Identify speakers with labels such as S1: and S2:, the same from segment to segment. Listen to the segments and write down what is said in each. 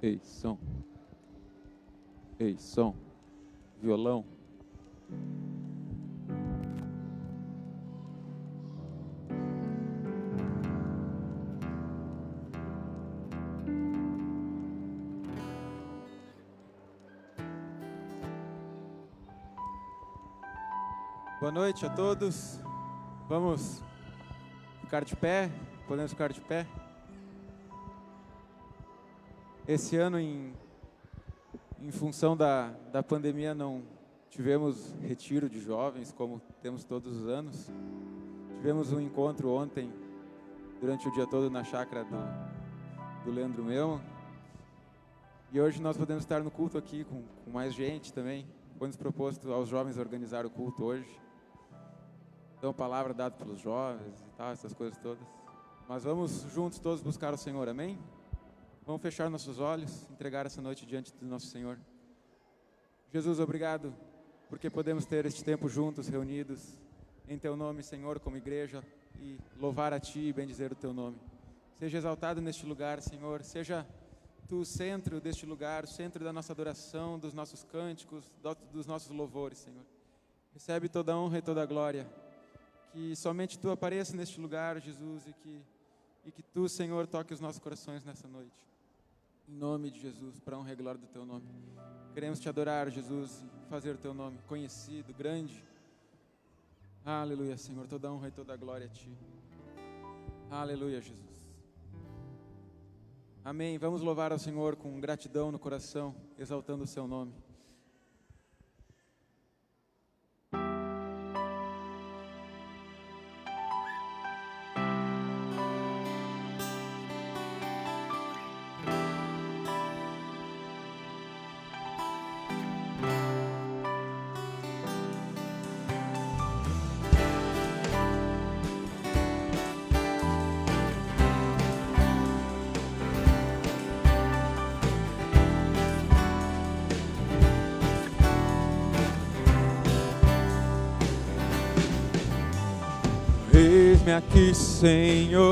S1: Ei, som. Ei, som. Violão. Boa noite a todos. Vamos ficar de pé? Podemos ficar de pé? Esse ano, em função da pandemia, não tivemos retiro de jovens, como temos todos os anos. Tivemos um encontro ontem, durante o dia todo, na chácara do Leandro Meu. E hoje nós podemos estar no culto aqui com mais gente também. Foi nos proposto aos jovens organizar o culto hoje. Então, palavra dada pelos jovens e tal, essas coisas todas. Mas vamos juntos todos buscar o Senhor, amém? Vamos fechar nossos olhos, entregar essa noite diante do nosso Senhor. Jesus, obrigado, porque podemos ter este tempo juntos, reunidos, em Teu nome, Senhor, como igreja, e louvar a Ti e bendizer o Teu nome. Seja exaltado neste lugar, Senhor, seja Tu o centro deste lugar, o centro da nossa adoração, dos nossos cânticos, dos nossos louvores, Senhor. Recebe toda a honra e toda a glória. Que somente Tu apareça neste lugar, Jesus, e que Tu, Senhor, toque os nossos corações nessa noite. Em nome de Jesus, para a honra e glória do Teu nome. Queremos Te adorar, Jesus, e fazer o Teu nome conhecido, grande. Aleluia, Senhor, toda a honra e toda a glória a Ti. Aleluia, Jesus. Amém. Vamos louvar ao Senhor com gratidão no coração, exaltando o Seu nome. Eis-me aqui, Senhor,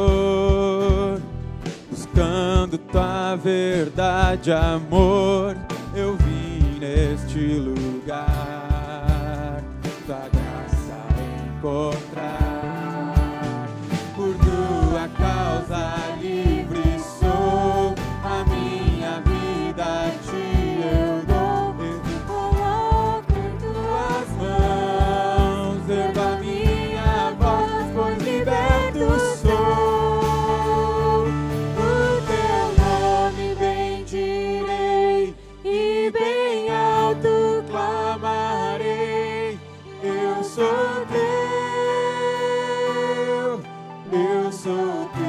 S1: buscando Tua verdade, amor. Eu vim neste lugar, Tua graça encontrar. Por Tua causa livre sou, a minha vida a Ti eu dou. Eu me coloco em Tuas mãos, ergo a minha voz, pois liberto sou. O Teu nome bendirei e bem alto clamarei. Eu sou Teu, eu sou Teu.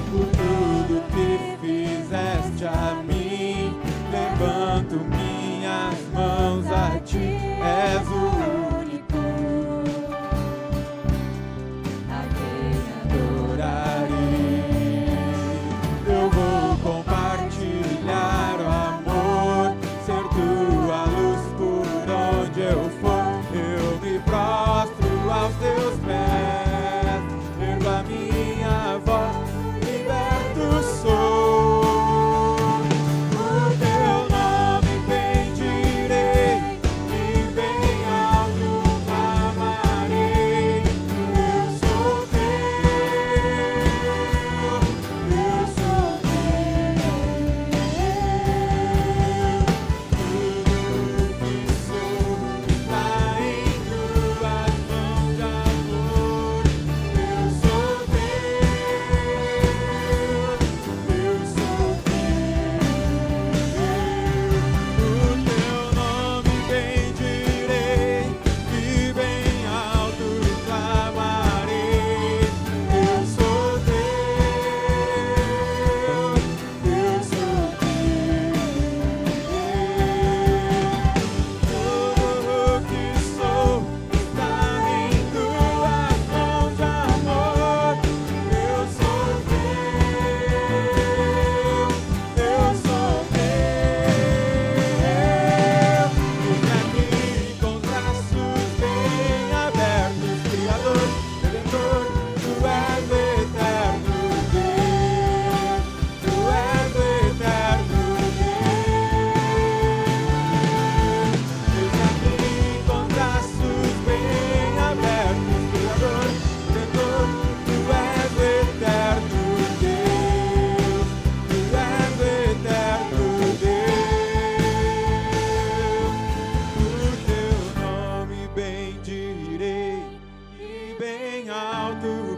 S1: Por tudo que fizeste a mim, levanto minhas mãos a Ti. És o único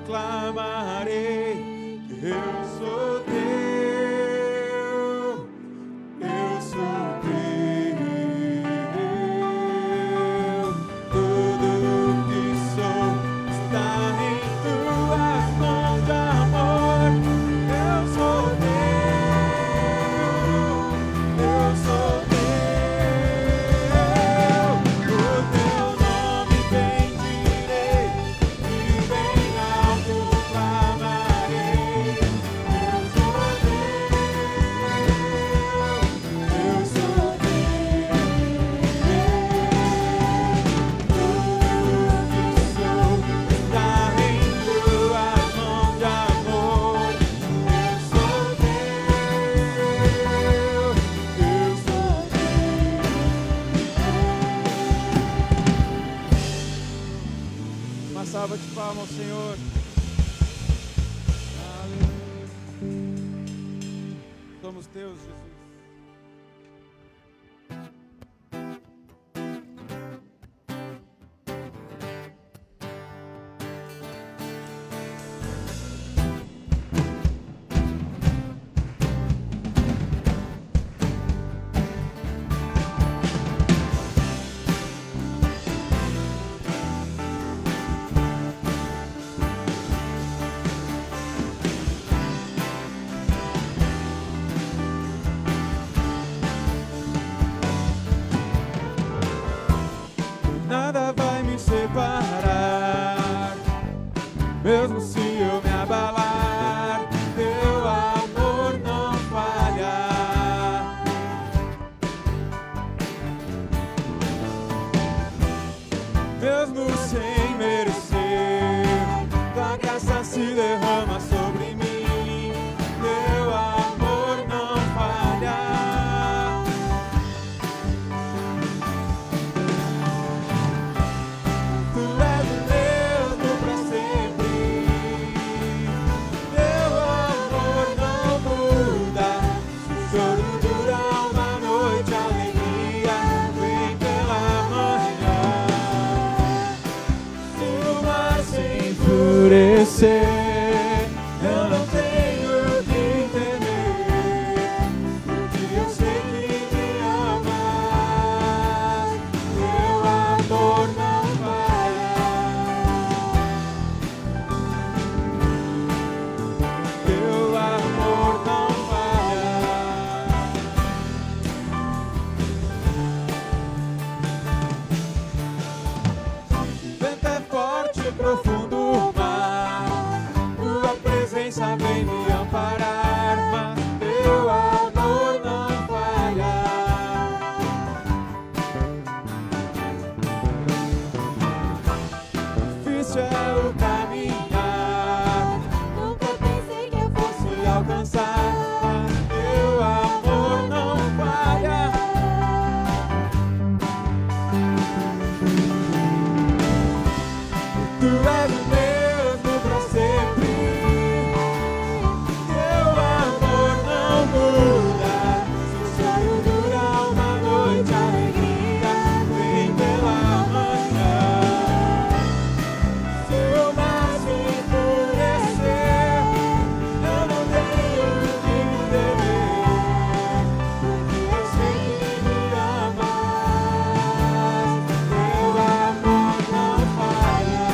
S1: proclamarei que eu sou teu, eu sou teu. Tudo que sou está em tuas mãos de amor. Eu sou teu, eu sou teu. O teu nome bendirei e bem alto clamarei. Eu sou teu, eu sou teu. Tudo que sou está em tuas mãos de amor. Eu sou teu, eu sou teu. Uma salva de palmas ao Senhor. Aleluia. Somos teus, Jesus. Nada vai me separar, mesmo se eu me abalar. Teu amor não falha. Mesmo sem merecer, tua graça se derrama sobre mim. Teu amor não falha. Tu és o mesmo pra sempre. Teu amor não muda. Se o choro dura uma noite, a alegria vem pela manhã. Se o mar se enfurecer, eu não tenho o que temer, porque eu sei que me amas. Teu amor não falha. Teu amor não falha. Vento é forte e profundo o mar, tua presença vem me amparar, mas teu amor não falha. Difícil é o caminhar, nunca pensei que eu fosse alcançar, mas teu amor não falha. Tu és o mesmo pra sempre. Teu amor não muda. Se o sonho dura uma noite, a alegria vem pela manhã. Se o mar se enfurecer, eu não tenho o que temer, porque eu sei que me amas. Teu amor não falha.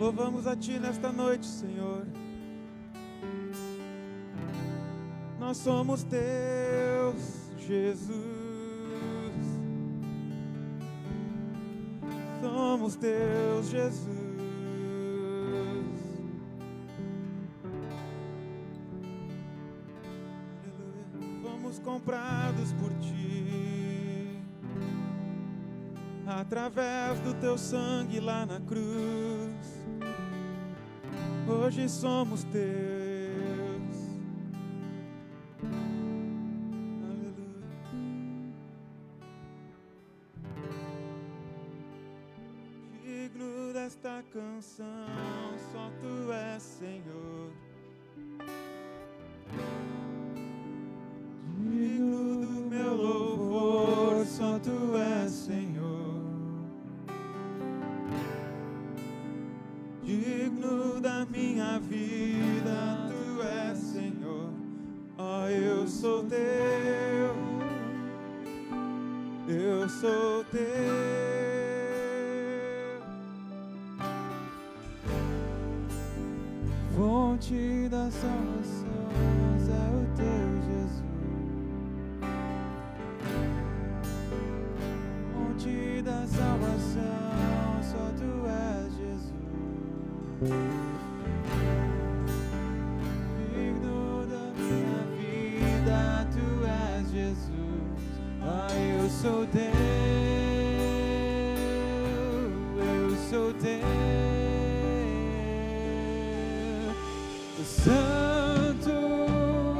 S1: Louvamos a Ti nesta noite, Senhor. Nós somos Teus, Jesus. Somos Teus, Jesus. Aleluia. Fomos comprados por Ti, através do Teu sangue lá na cruz. Hoje somos Teus. Aleluia. Digno desta canção, só Tu és, Senhor. Digno do meu louvor, só Tu és, Senhor. Digno da minha vida, Tu és, Senhor. Ó, eu sou Teu, eu sou Teu. Fonte da salvação é o Teu Jesus. Fonte da salvação, só Tu és, Jesus. Digno da minha vida, Tu és, Jesus. Ah, eu sou Teu, eu sou Teu. Santo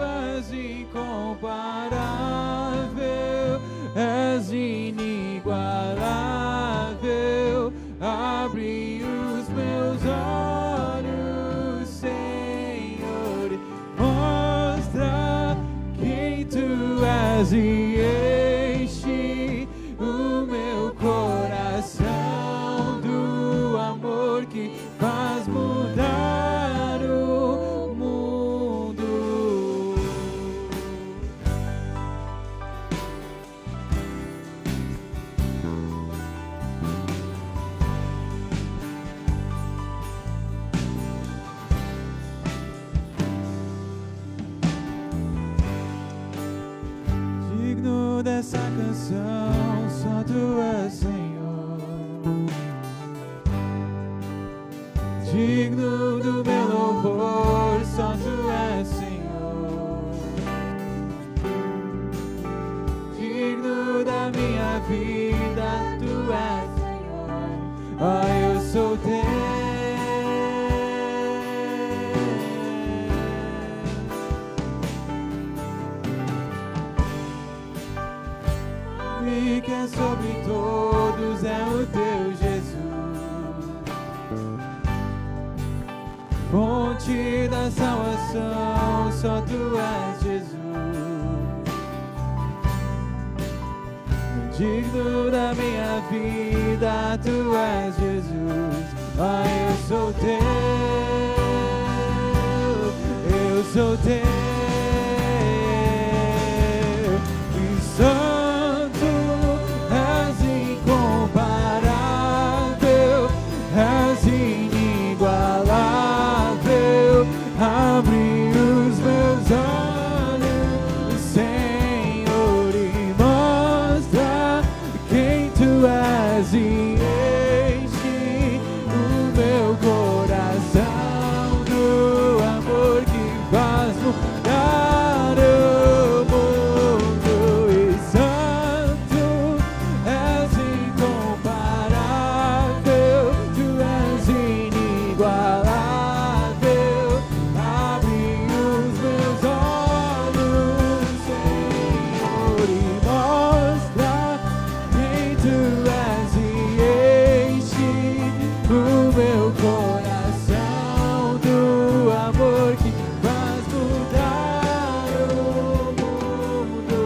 S1: és incomparável, és inigualável. Abre os meus olhos, Senhor, mostra quem Tu és e enche o meu coração do amor que faz mudar o mundo. Digno dessa canção, só Tu és, Senhor. Digno do meu louvor, só Tu és, Senhor. Digno da minha vida, Tu és, Senhor. Ah, eu sou Teu. E que é sobre todos é o Teu Jesus. Fonte da salvação, só Tu és, Jesus. Digno da minha vida, Tu és, Jesus. Ah, eu sou Teu, eu sou Teu. E Santo és incomparável, és inigualável. Abre os meus olhos, Senhor, e mostra quem Tu és e enche o meu coração do amor que faz mudar o mundo. E Santo és incomparável, Tu és inigualável. Abre os meus olhos, Senhor, e mostra quem Tu és e enche o meu coração do amor que faz mudar o mundo.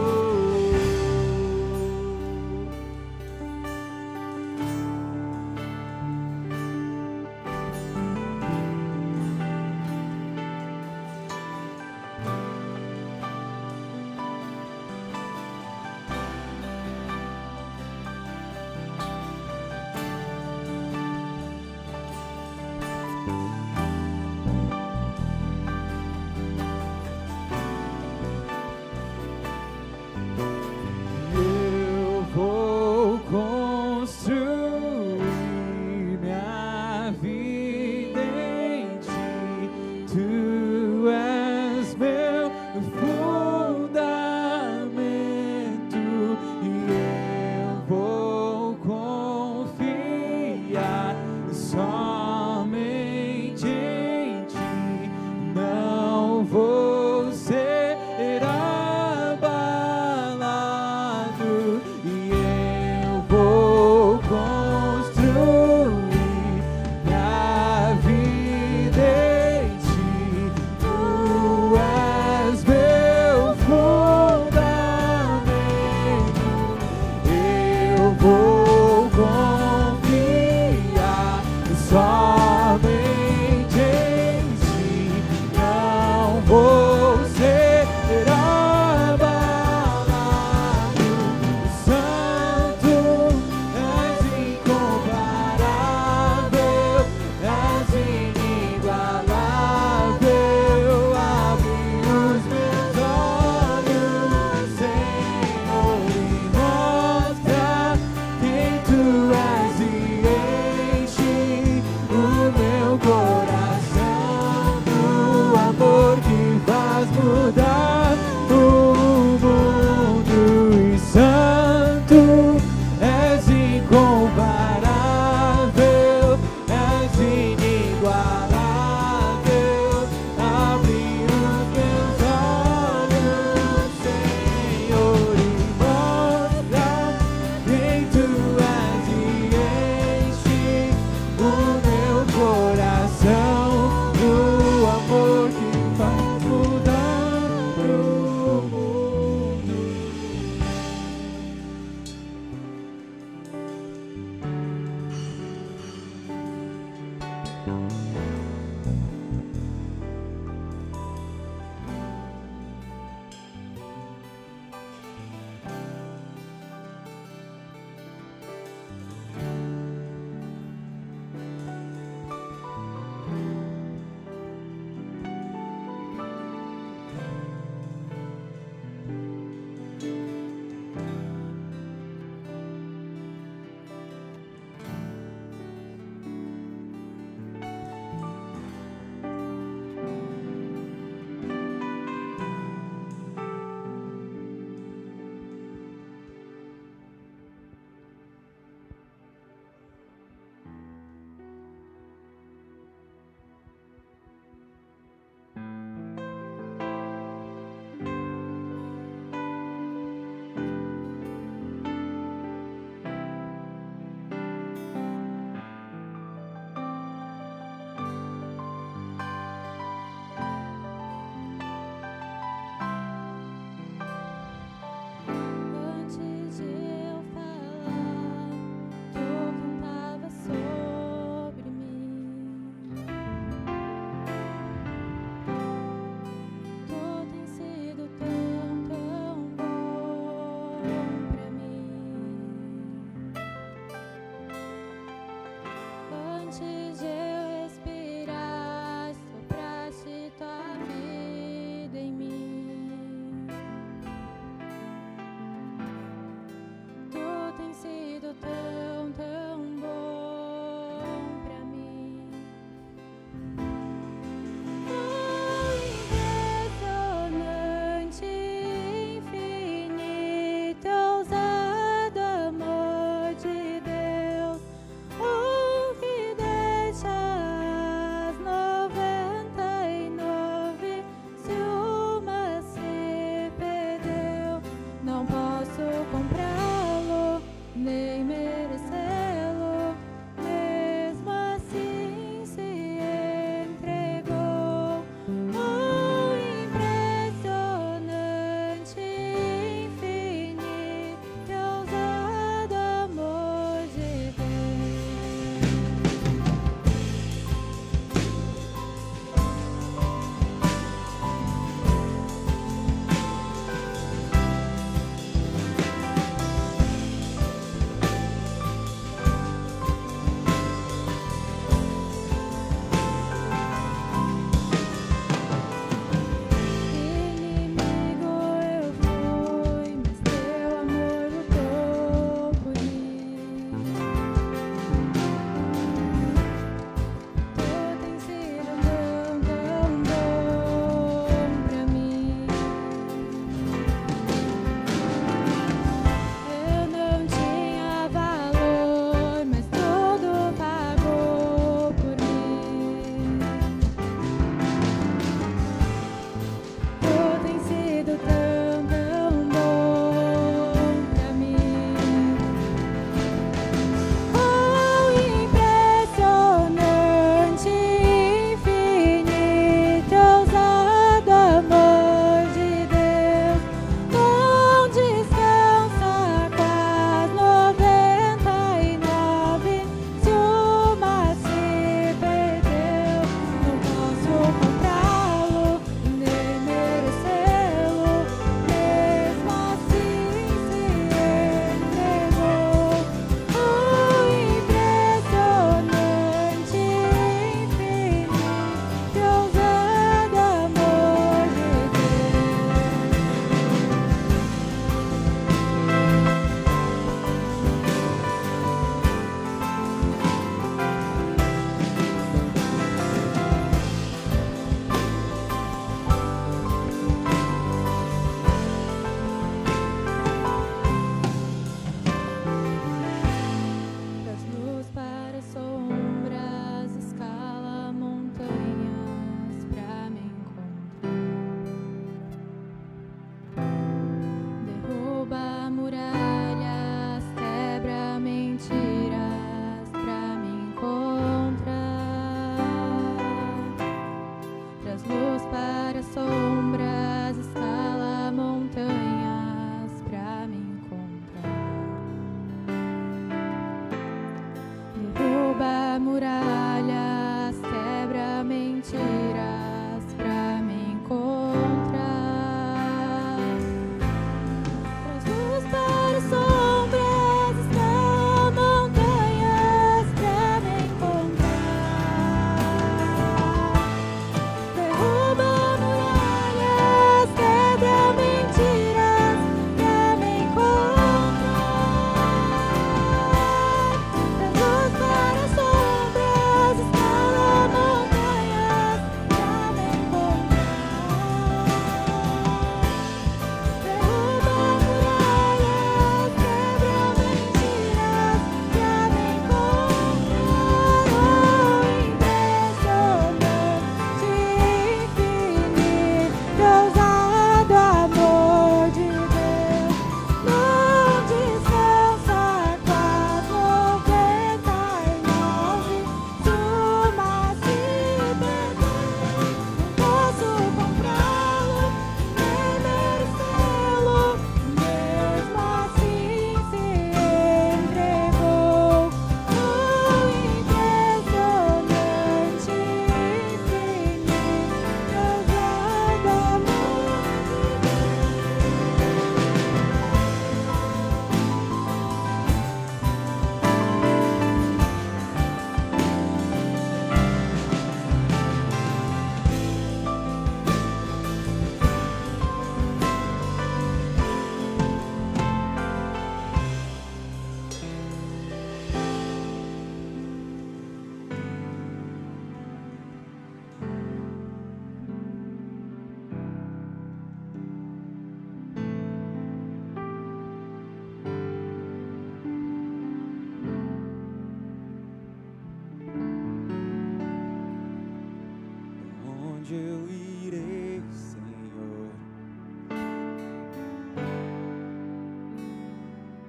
S1: onde eu irei, Senhor?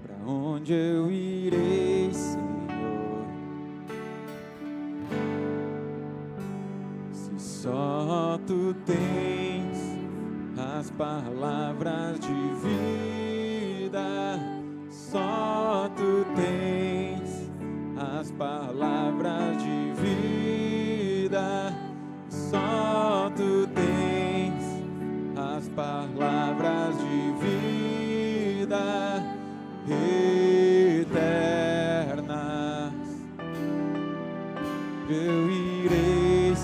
S1: Para onde eu irei, Senhor? Se só tu tens as palavras de vida, só tu tens as palavras de vida, só tu tens as palavras de vida eternas. Eu irei,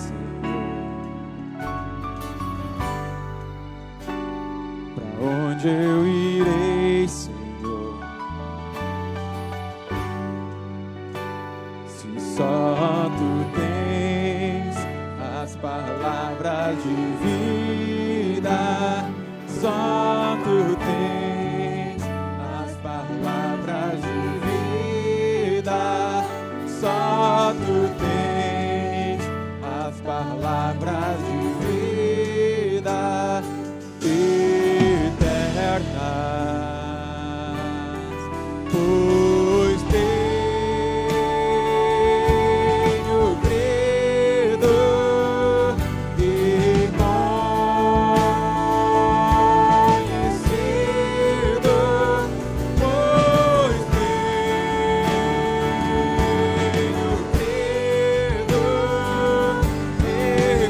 S1: onde eu irei, Senhor? Se só tu tens as palavras de vida, só tu tens as palavras de vida, só tu tens as palavras de vida eternas, pois tenho crido e conhecido, pois tenho crido e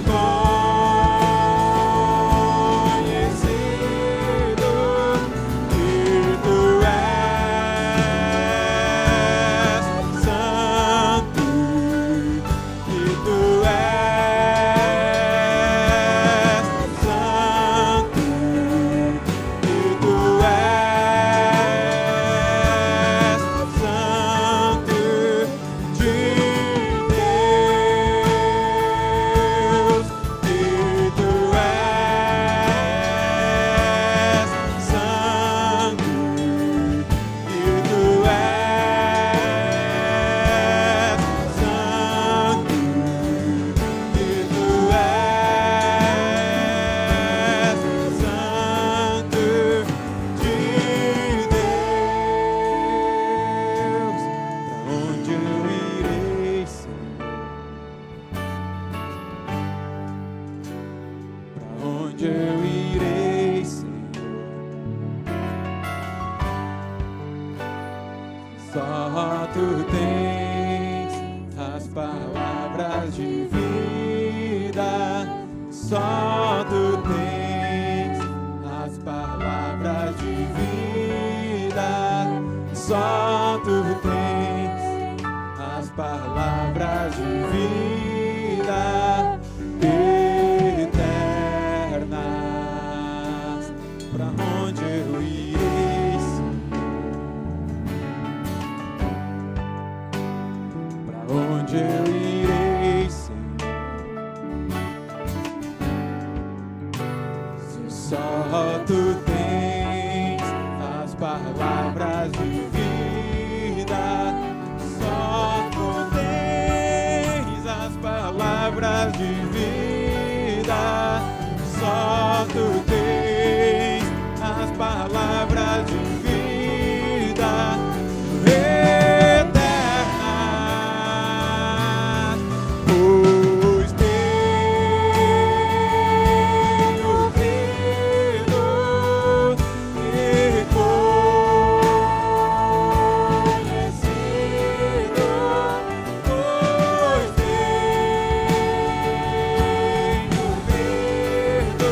S1: onde eu irei, Senhor? Só tu tens as palavras de vida, só tu tens as palavras de vida, só tu tens as palavras de vida eternas. Pra onde eu irei, pra onde eu irei, Senhor? Se só tu tens as palavras de vida, só tu tens as palavras de vida, só tu tens as palavras de vida eternas, pois tenho crido e conhecido, pois tenho crido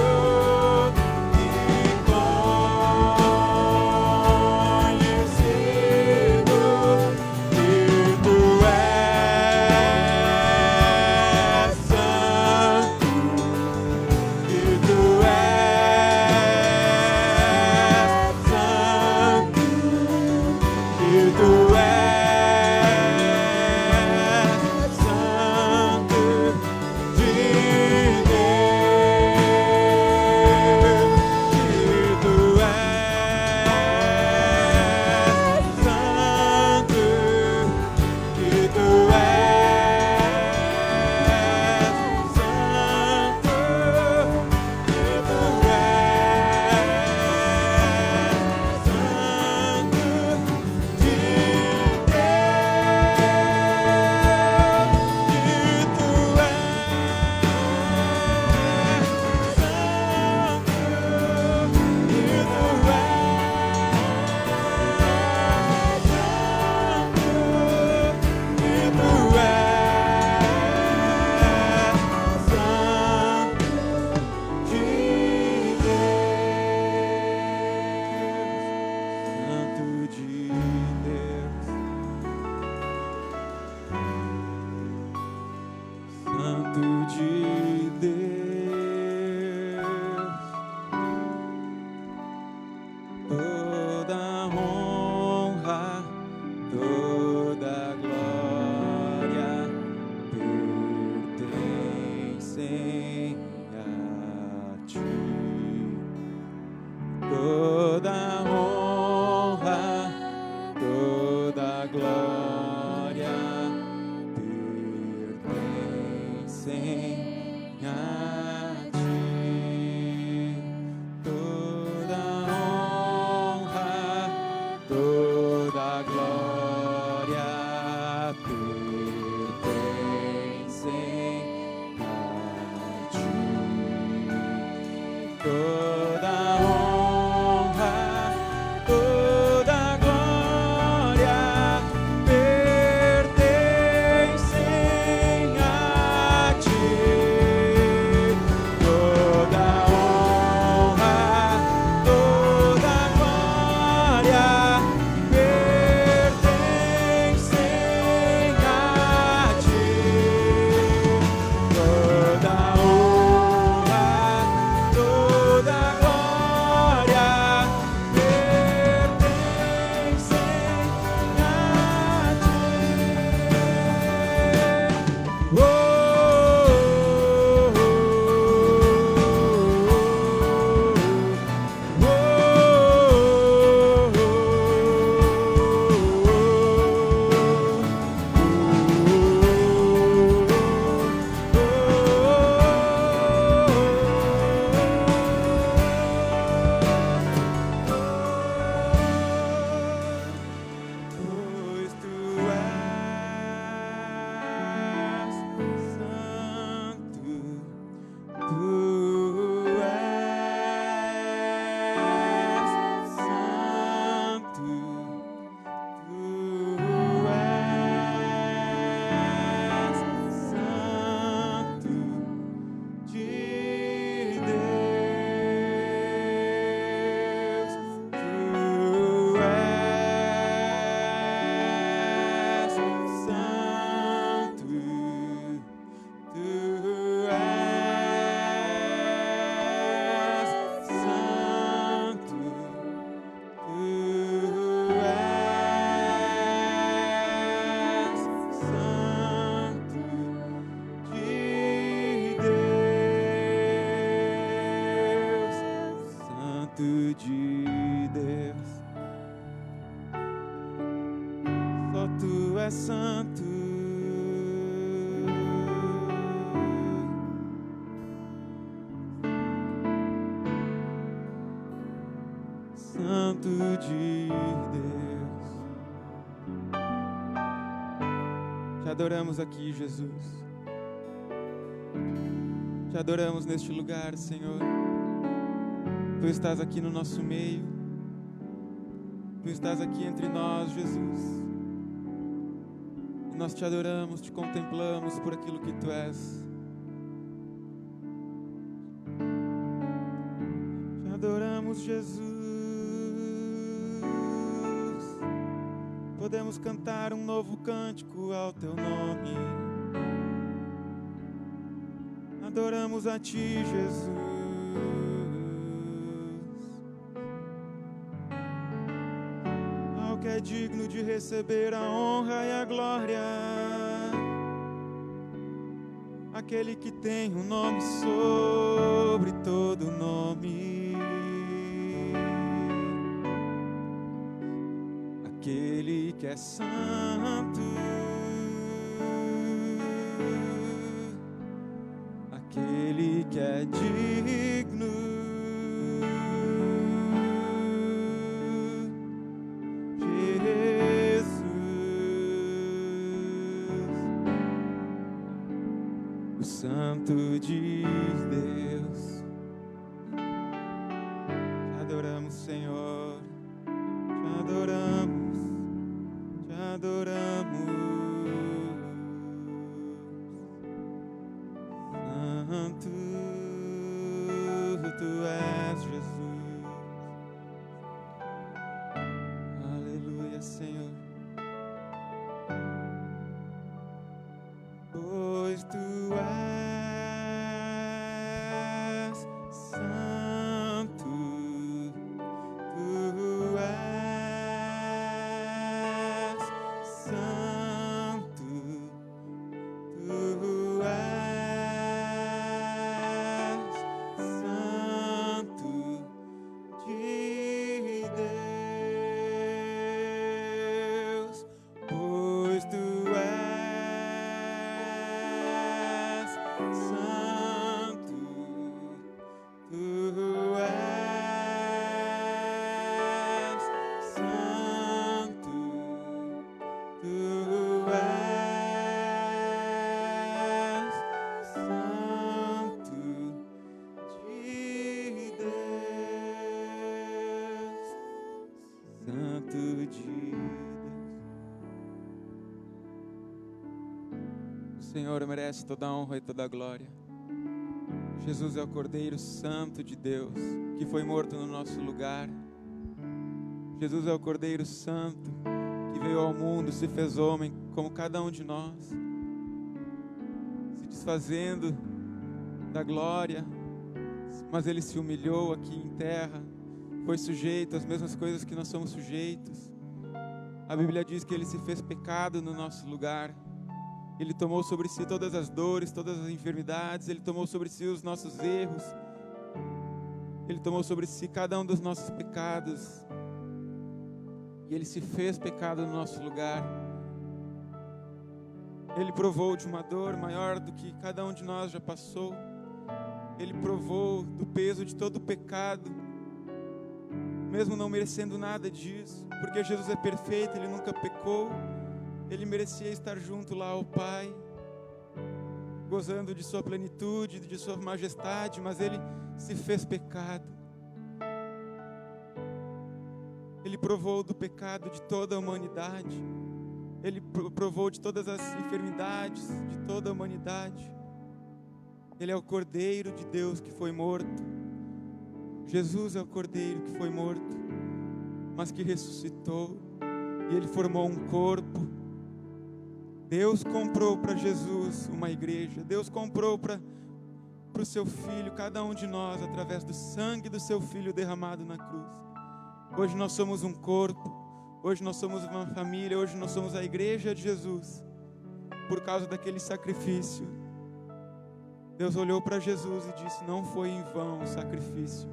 S1: Santo, Santo de Deus. Te adoramos aqui, Jesus. Te adoramos neste lugar, Senhor. Tu estás aqui no nosso meio. Tu estás aqui entre nós, Jesus. Nós te adoramos, te contemplamos por aquilo que Tu és. Te adoramos, Jesus. Podemos cantar um novo cântico ao Teu nome. Adoramos a Ti, Jesus. Que é digno de receber a honra e a glória, aquele que tem um nome sobre todo nome, aquele que é santo, aquele que é digno. Santo de Deus, te adoramos, Senhor, te adoramos, te adoramos. Santo, Tu és Jesus. Aleluia, Senhor. Pois Tu és Santo, tu és. Santo, tu és. Santo de Deus. Santo de Deus. O Senhor merece toda a honra e toda a glória. Jesus é o Cordeiro Santo de Deus, que foi morto no nosso lugar. Jesus é o Cordeiro Santo, que veio ao mundo, se fez homem, como cada um de nós, se desfazendo da glória, mas Ele se humilhou aqui em terra, foi sujeito às mesmas coisas que nós somos sujeitos. A Bíblia diz que Ele se fez pecado no nosso lugar. Ele tomou sobre si todas as dores, todas as enfermidades. Ele tomou sobre si os nossos erros. Ele tomou sobre si cada um dos nossos pecados. E Ele se fez pecado no nosso lugar. Ele provou de uma dor maior do que cada um de nós já passou. Ele provou do peso de todo o pecado, mesmo não merecendo nada disso, porque Jesus é perfeito, Ele nunca pecou. Ele merecia estar junto lá ao Pai, gozando de sua plenitude, de sua majestade, mas Ele se fez pecado. Ele provou do pecado de toda a humanidade. Ele provou de todas as enfermidades de toda a humanidade. Ele é o Cordeiro de Deus que foi morto. Jesus é o Cordeiro que foi morto, mas que ressuscitou, e Ele formou um corpo. Deus comprou para Jesus uma igreja. Deus comprou para o seu Filho, cada um de nós, através do sangue do seu Filho derramado na cruz. Hoje nós somos um corpo. Hoje nós somos uma família. Hoje nós somos a igreja de Jesus, por causa daquele sacrifício. Deus olhou para Jesus e disse: não foi em vão o sacrifício.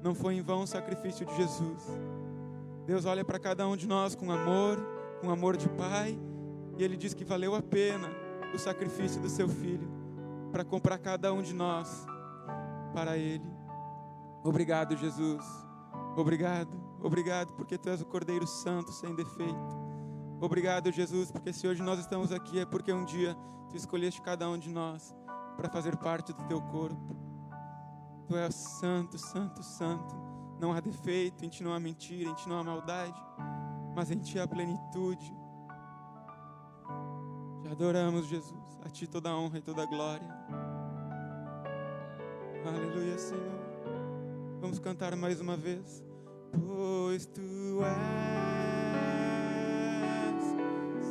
S1: Não foi em vão o sacrifício de Jesus. Deus olha para cada um de nós com amor de Pai. E Ele diz que valeu a pena o sacrifício do seu Filho para comprar cada um de nós para Ele. Obrigado, Jesus. Obrigado, obrigado, porque Tu és o Cordeiro Santo sem defeito. Obrigado, Jesus, porque se hoje nós estamos aqui é porque um dia Tu escolheste cada um de nós para fazer parte do Teu corpo. Tu és santo, santo, santo. Não há defeito, em Ti não há mentira, em Ti não há maldade, mas em Ti há plenitude. Te adoramos, Jesus. A Ti toda a honra e toda a glória. Aleluia, Senhor. Vamos cantar mais uma vez. Pois Tu és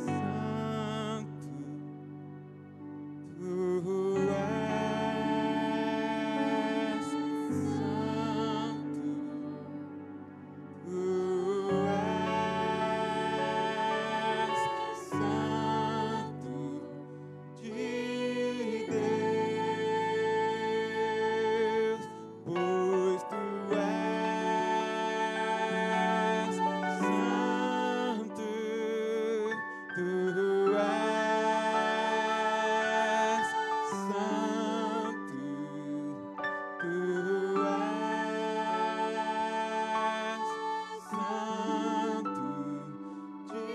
S1: santo, Tu és santo, Tu és santo de Deus, pois Tu és santo, Tu és santo, Tu és santo de Deus, santo de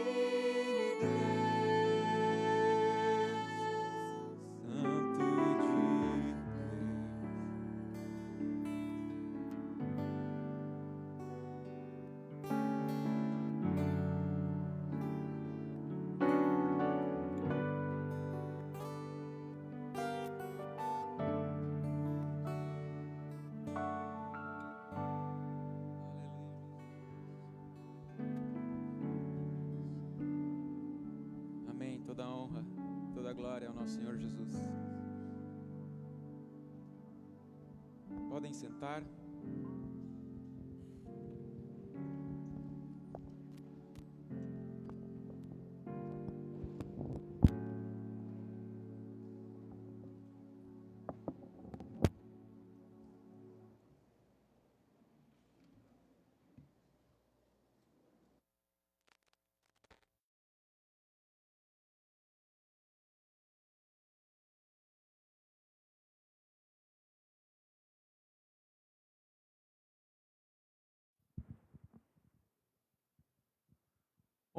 S1: Amém. Toda a honra, toda a glória ao nosso Senhor Jesus. Podem sentar.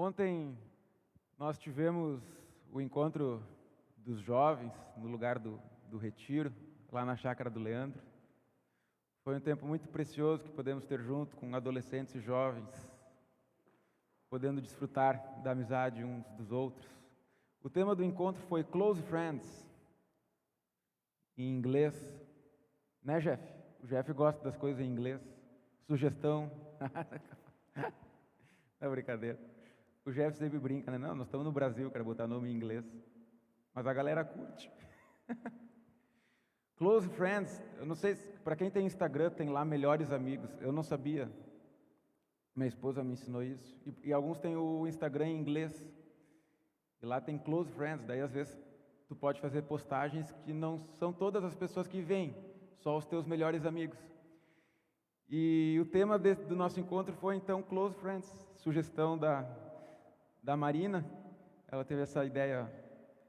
S1: Ontem nós tivemos o encontro dos jovens no lugar do retiro, lá na Chácara do Leandro. Foi um tempo muito precioso que podemos ter junto com adolescentes e jovens, podendo desfrutar da amizade uns dos outros. O tema do encontro foi Close Friends, em inglês. Né, Jeff? O Jeff gosta das coisas em inglês. Sugestão. É brincadeira. O Jeff sempre brinca, né? Não, nós estamos no Brasil, quero botar nome em inglês. Mas a galera curte. Close Friends, eu não sei, para quem tem Instagram, tem lá melhores amigos. Eu não sabia. Minha esposa me ensinou isso. E alguns têm o Instagram em inglês. E lá tem Close Friends. Daí, às vezes, tu pode fazer postagens que não são todas as pessoas que vêm, só os teus melhores amigos. E o tema do nosso encontro foi, então, Close Friends. Sugestão da Marina. Ela teve essa ideia,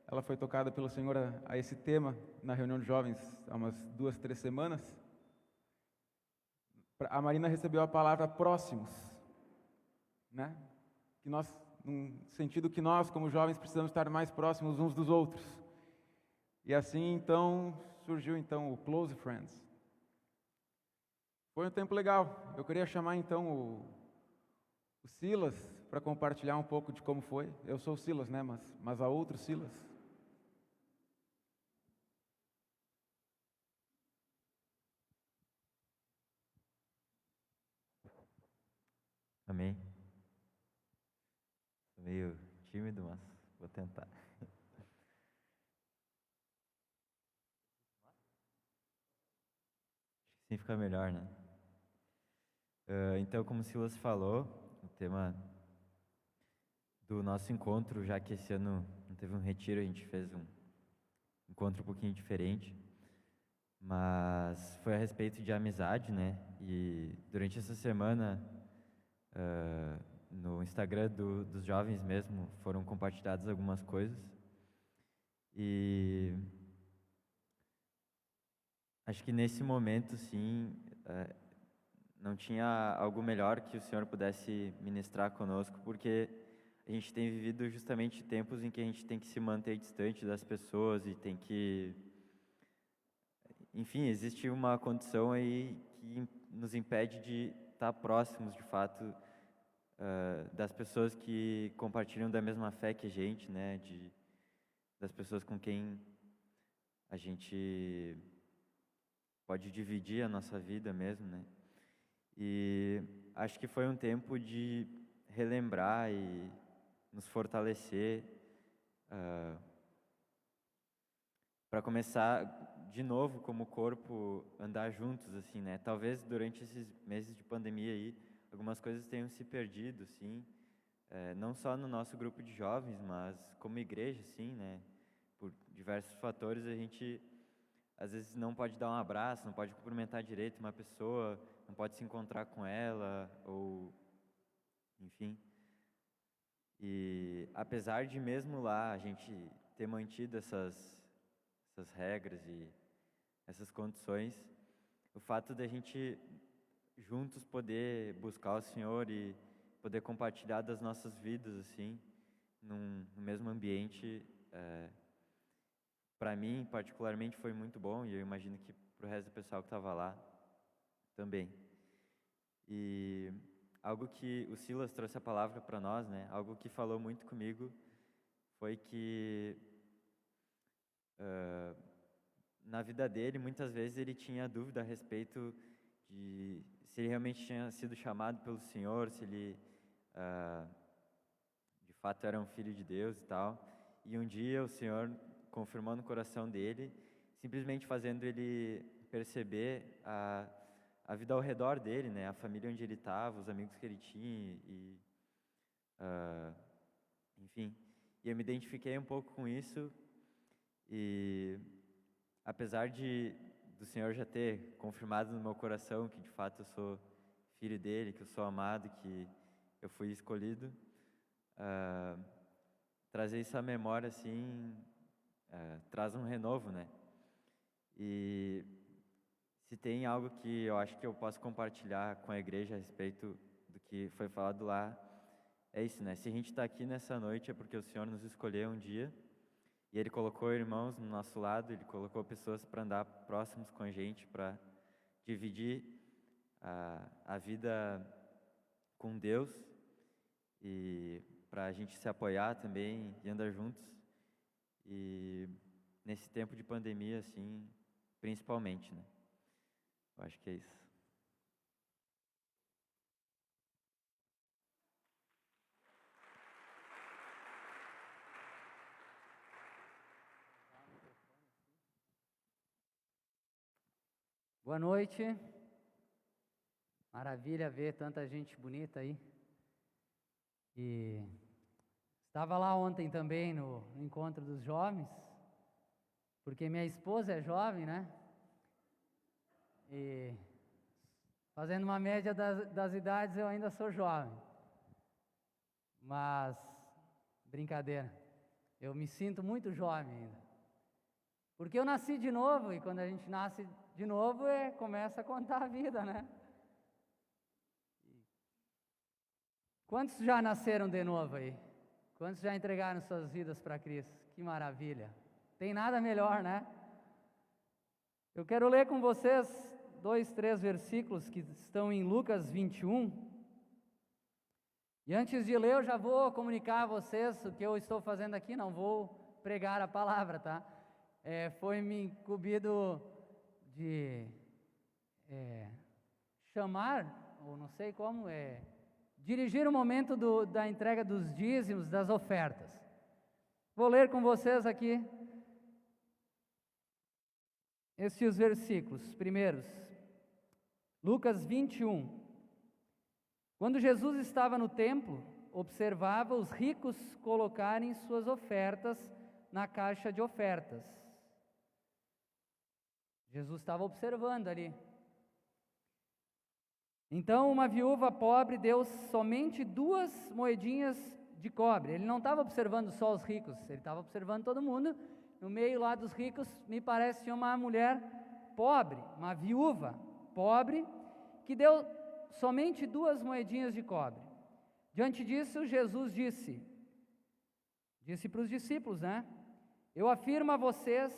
S1: ela foi tocada pelo Senhor a esse tema na reunião de jovens há umas 2, 3 semanas. A Marina recebeu a palavra próximos, né? Que nós, num sentido que nós, como jovens, precisamos estar mais próximos uns dos outros. E assim, então, surgiu então o Close Friends. Foi um tempo legal. Eu queria chamar então o Silas para compartilhar um pouco de como foi. Eu sou o Silas, né? Mas há outro Silas.
S2: Amém. Tô meio tímido, mas vou tentar. Acho que sim fica melhor, né? Então, como o Silas falou, o tema do nosso encontro, já que esse ano não teve um retiro, a gente fez um encontro um pouquinho diferente, mas foi a respeito de amizade, né? E durante essa semana, no Instagram dos jovens mesmo, foram compartilhadas algumas coisas. E acho que nesse momento, sim, não tinha algo melhor que o Senhor pudesse ministrar conosco, porque a gente tem vivido justamente tempos em que a gente tem que se manter distante das pessoas e tem que... Enfim, existe uma condição aí que nos impede de estar próximos, de fato, das pessoas que compartilham da mesma fé que a gente, né? Das pessoas com quem a gente pode dividir a nossa vida mesmo, né? E acho que foi um tempo de relembrar e nos fortalecer para começar de novo como corpo andar juntos, assim, né? Talvez durante esses meses de pandemia aí algumas coisas tenham se perdido, sim, não só no nosso grupo de jovens, mas como igreja, sim, né? Por diversos fatores a gente às vezes não pode dar um abraço, não pode cumprimentar direito uma pessoa, não pode se encontrar com ela, ou enfim. E apesar de mesmo lá a gente ter mantido essas regras e essas condições, o fato de a gente juntos poder buscar o Senhor e poder compartilhar das nossas vidas, assim, no mesmo ambiente, para mim, particularmente, foi muito bom, e eu imagino que para o resto do pessoal que estava lá também. E algo que o Silas trouxe a palavra para nós, né? Algo que falou muito comigo foi que na vida dele, muitas vezes ele tinha dúvida a respeito de se ele realmente tinha sido chamado pelo Senhor, se ele de fato era um filho de Deus e tal. E um dia o Senhor confirmou no coração dele, simplesmente fazendo ele perceber a vida ao redor dele, né? A família onde ele estava, os amigos que ele tinha e enfim. E eu me identifiquei um pouco com isso e apesar do Senhor já ter confirmado no meu coração que de fato eu sou filho dele, que eu sou amado, que eu fui escolhido, trazer isso à memória assim traz um renovo, né? E se tem algo que eu acho que eu posso compartilhar com a igreja a respeito do que foi falado lá, é isso, né? Se a gente está aqui nessa noite é porque o Senhor nos escolheu um dia e Ele colocou irmãos no nosso lado, Ele colocou pessoas para andar próximos com a gente, para dividir a vida com Deus e para a gente se apoiar também e andar juntos. E nesse tempo de pandemia, assim, principalmente, né? Eu acho que é isso.
S3: Boa noite. Maravilha ver tanta gente bonita aí. E estava lá ontem também no encontro dos jovens, porque minha esposa é jovem, né? E fazendo uma média das idades, eu ainda sou jovem. Mas, brincadeira, eu me sinto muito jovem ainda. Porque eu nasci de novo, e quando a gente nasce de novo, começa a contar a vida, né? Quantos já nasceram de novo aí? Quantos já entregaram suas vidas para Cristo? Que maravilha! Tem nada melhor, né? Eu quero ler com vocês 2, 3 versículos que estão em Lucas 21. E antes de ler, eu já vou comunicar a vocês o que eu estou fazendo aqui, não vou pregar a palavra, tá? Foi me incumbido de chamar, ou não sei como, dirigir o momento da entrega dos dízimos, das ofertas. Vou ler com vocês aqui estes versículos primeiros. Lucas 21. Quando Jesus estava no templo, observava os ricos colocarem suas ofertas na caixa de ofertas. Jesus estava observando ali. Então uma viúva pobre deu somente 2 moedinhas de cobre. Ele não estava observando só os ricos, ele estava observando todo mundo. No meio lá dos ricos, me parece uma mulher pobre, uma viúva pobre, que deu somente 2 moedinhas de cobre. Diante disso, Jesus disse para os discípulos, né? Eu afirmo a vocês,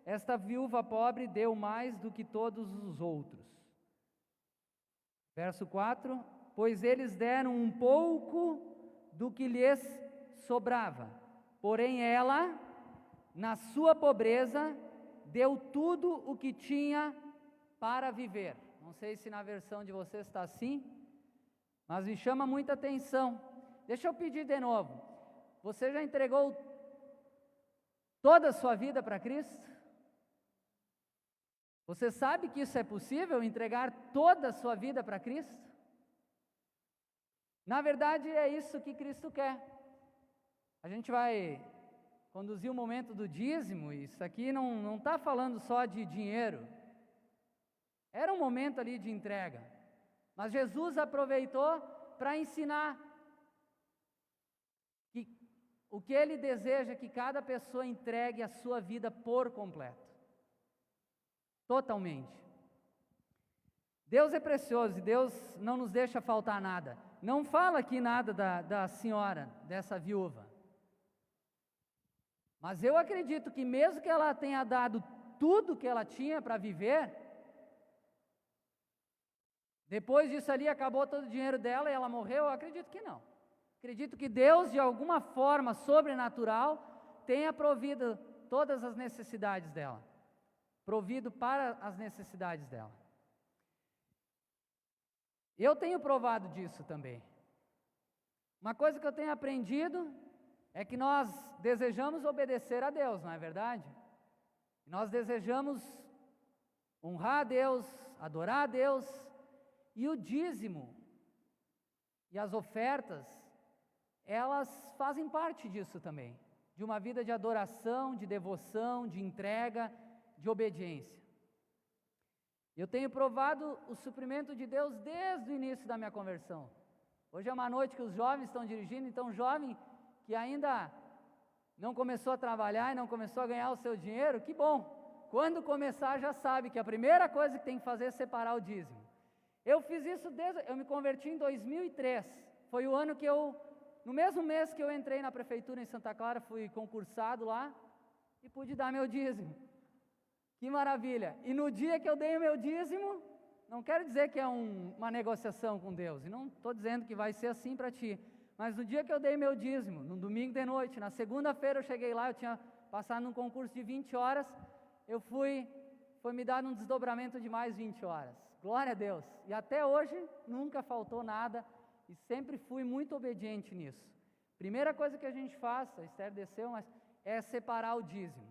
S3: esta viúva pobre deu mais do que todos os outros. Verso 4, pois eles deram um pouco do que lhes sobrava, porém ela, na sua pobreza, deu tudo o que tinha para viver. Não sei se na versão de vocês está assim, mas me chama muita atenção. Deixa eu pedir de novo, você já entregou toda a sua vida para Cristo? Você sabe que isso é possível, entregar toda a sua vida para Cristo? Na verdade, é isso que Cristo quer. A gente vai conduzir o momento do dízimo, e isso aqui não está falando só de dinheiro. Era um momento ali de entrega. Mas Jesus aproveitou para ensinar que o que Ele deseja é que cada pessoa entregue a sua vida por completo. Totalmente. Deus é precioso e Deus não nos deixa faltar nada. Não fala aqui nada da senhora, dessa viúva. Mas eu acredito que mesmo que ela tenha dado tudo que ela tinha para viver, depois disso ali acabou todo o dinheiro dela e ela morreu, eu acredito que não. Acredito que Deus, de alguma forma sobrenatural, tenha provido todas as necessidades dela. Provido para as necessidades dela. Eu tenho provado disso também. Uma coisa que eu tenho aprendido é que nós desejamos obedecer a Deus, não é verdade? Nós desejamos honrar a Deus, adorar a Deus, e o dízimo e as ofertas, elas fazem parte disso também, de uma vida de adoração, de devoção, de entrega, de obediência. Eu tenho provado o suprimento de Deus desde o início da minha conversão. Hoje é uma noite que os jovens estão dirigindo, então jovem que ainda não começou a trabalhar e não começou a ganhar o seu dinheiro, que bom. Quando começar já sabe que a primeira coisa que tem que fazer é separar o dízimo. Eu fiz isso eu me converti em 2003, foi o ano que eu no mesmo mês que eu entrei na prefeitura em Santa Clara, fui concursado lá e pude dar meu dízimo. Que maravilha! E no dia que eu dei o meu dízimo, não quero dizer que é uma negociação com Deus, e não estou dizendo que vai ser assim para ti, mas no dia que eu dei meu dízimo, no domingo de noite, na segunda-feira eu cheguei lá, eu tinha passado num concurso de 20 horas, foi me dado um desdobramento de mais 20 horas. Glória a Deus! E até hoje nunca faltou nada e sempre fui muito obediente nisso. Primeira coisa que a gente faz, a Esther desceu, mas é separar o dízimo.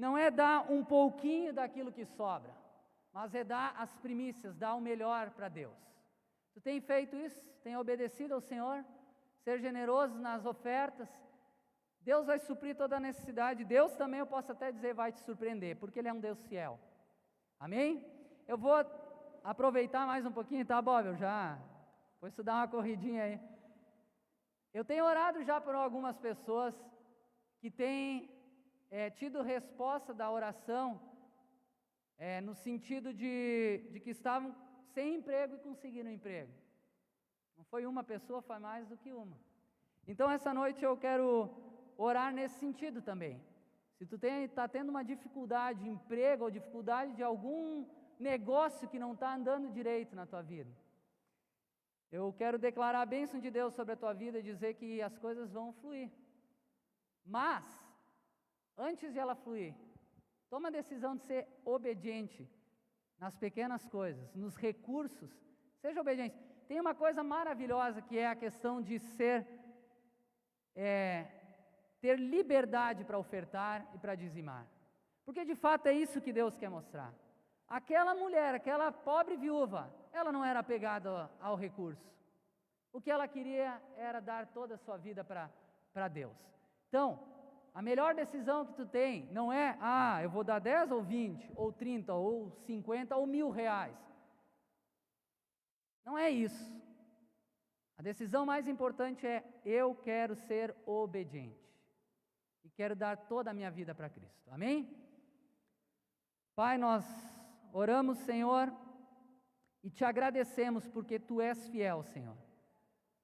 S3: Não é dar um pouquinho daquilo que sobra, mas é dar as primícias, dar o melhor para Deus. Tu tem feito isso? Tem obedecido ao Senhor? Ser generoso nas ofertas? Deus vai suprir toda a necessidade. Deus também, eu posso até dizer, vai te surpreender, porque Ele é um Deus fiel. Amém? Eu vou aproveitar mais um pouquinho, tá, Bob? Eu já vou estudar uma corridinha aí. Eu tenho orado já por algumas pessoas que têm tido resposta da oração, no sentido de que estavam sem emprego e conseguiram emprego. Não foi uma pessoa, foi mais do que uma. Então essa noite eu quero orar nesse sentido também. Se tu está tendo uma dificuldade de emprego ou dificuldade de algum negócio que não está andando direito na tua vida, eu quero declarar a bênção de Deus sobre a tua vida e dizer que as coisas vão fluir. Mas, antes de ela fluir, toma a decisão de ser obediente nas pequenas coisas, nos recursos. Seja obediente. Tem uma coisa maravilhosa que é a questão de ter liberdade para ofertar e para dizimar. Porque de fato é isso que Deus quer mostrar. Aquela mulher, aquela pobre viúva, ela não era apegada ao recurso. O que ela queria era dar toda a sua vida para Deus. Então, a melhor decisão que tu tem não é, eu vou dar 10 ou 20, ou 30, ou 50, ou R$1.000. Não é isso. A decisão mais importante é, eu quero ser obediente. E quero dar toda a minha vida para Cristo. Amém? Pai, nós oramos, Senhor, e te agradecemos porque Tu és fiel, Senhor,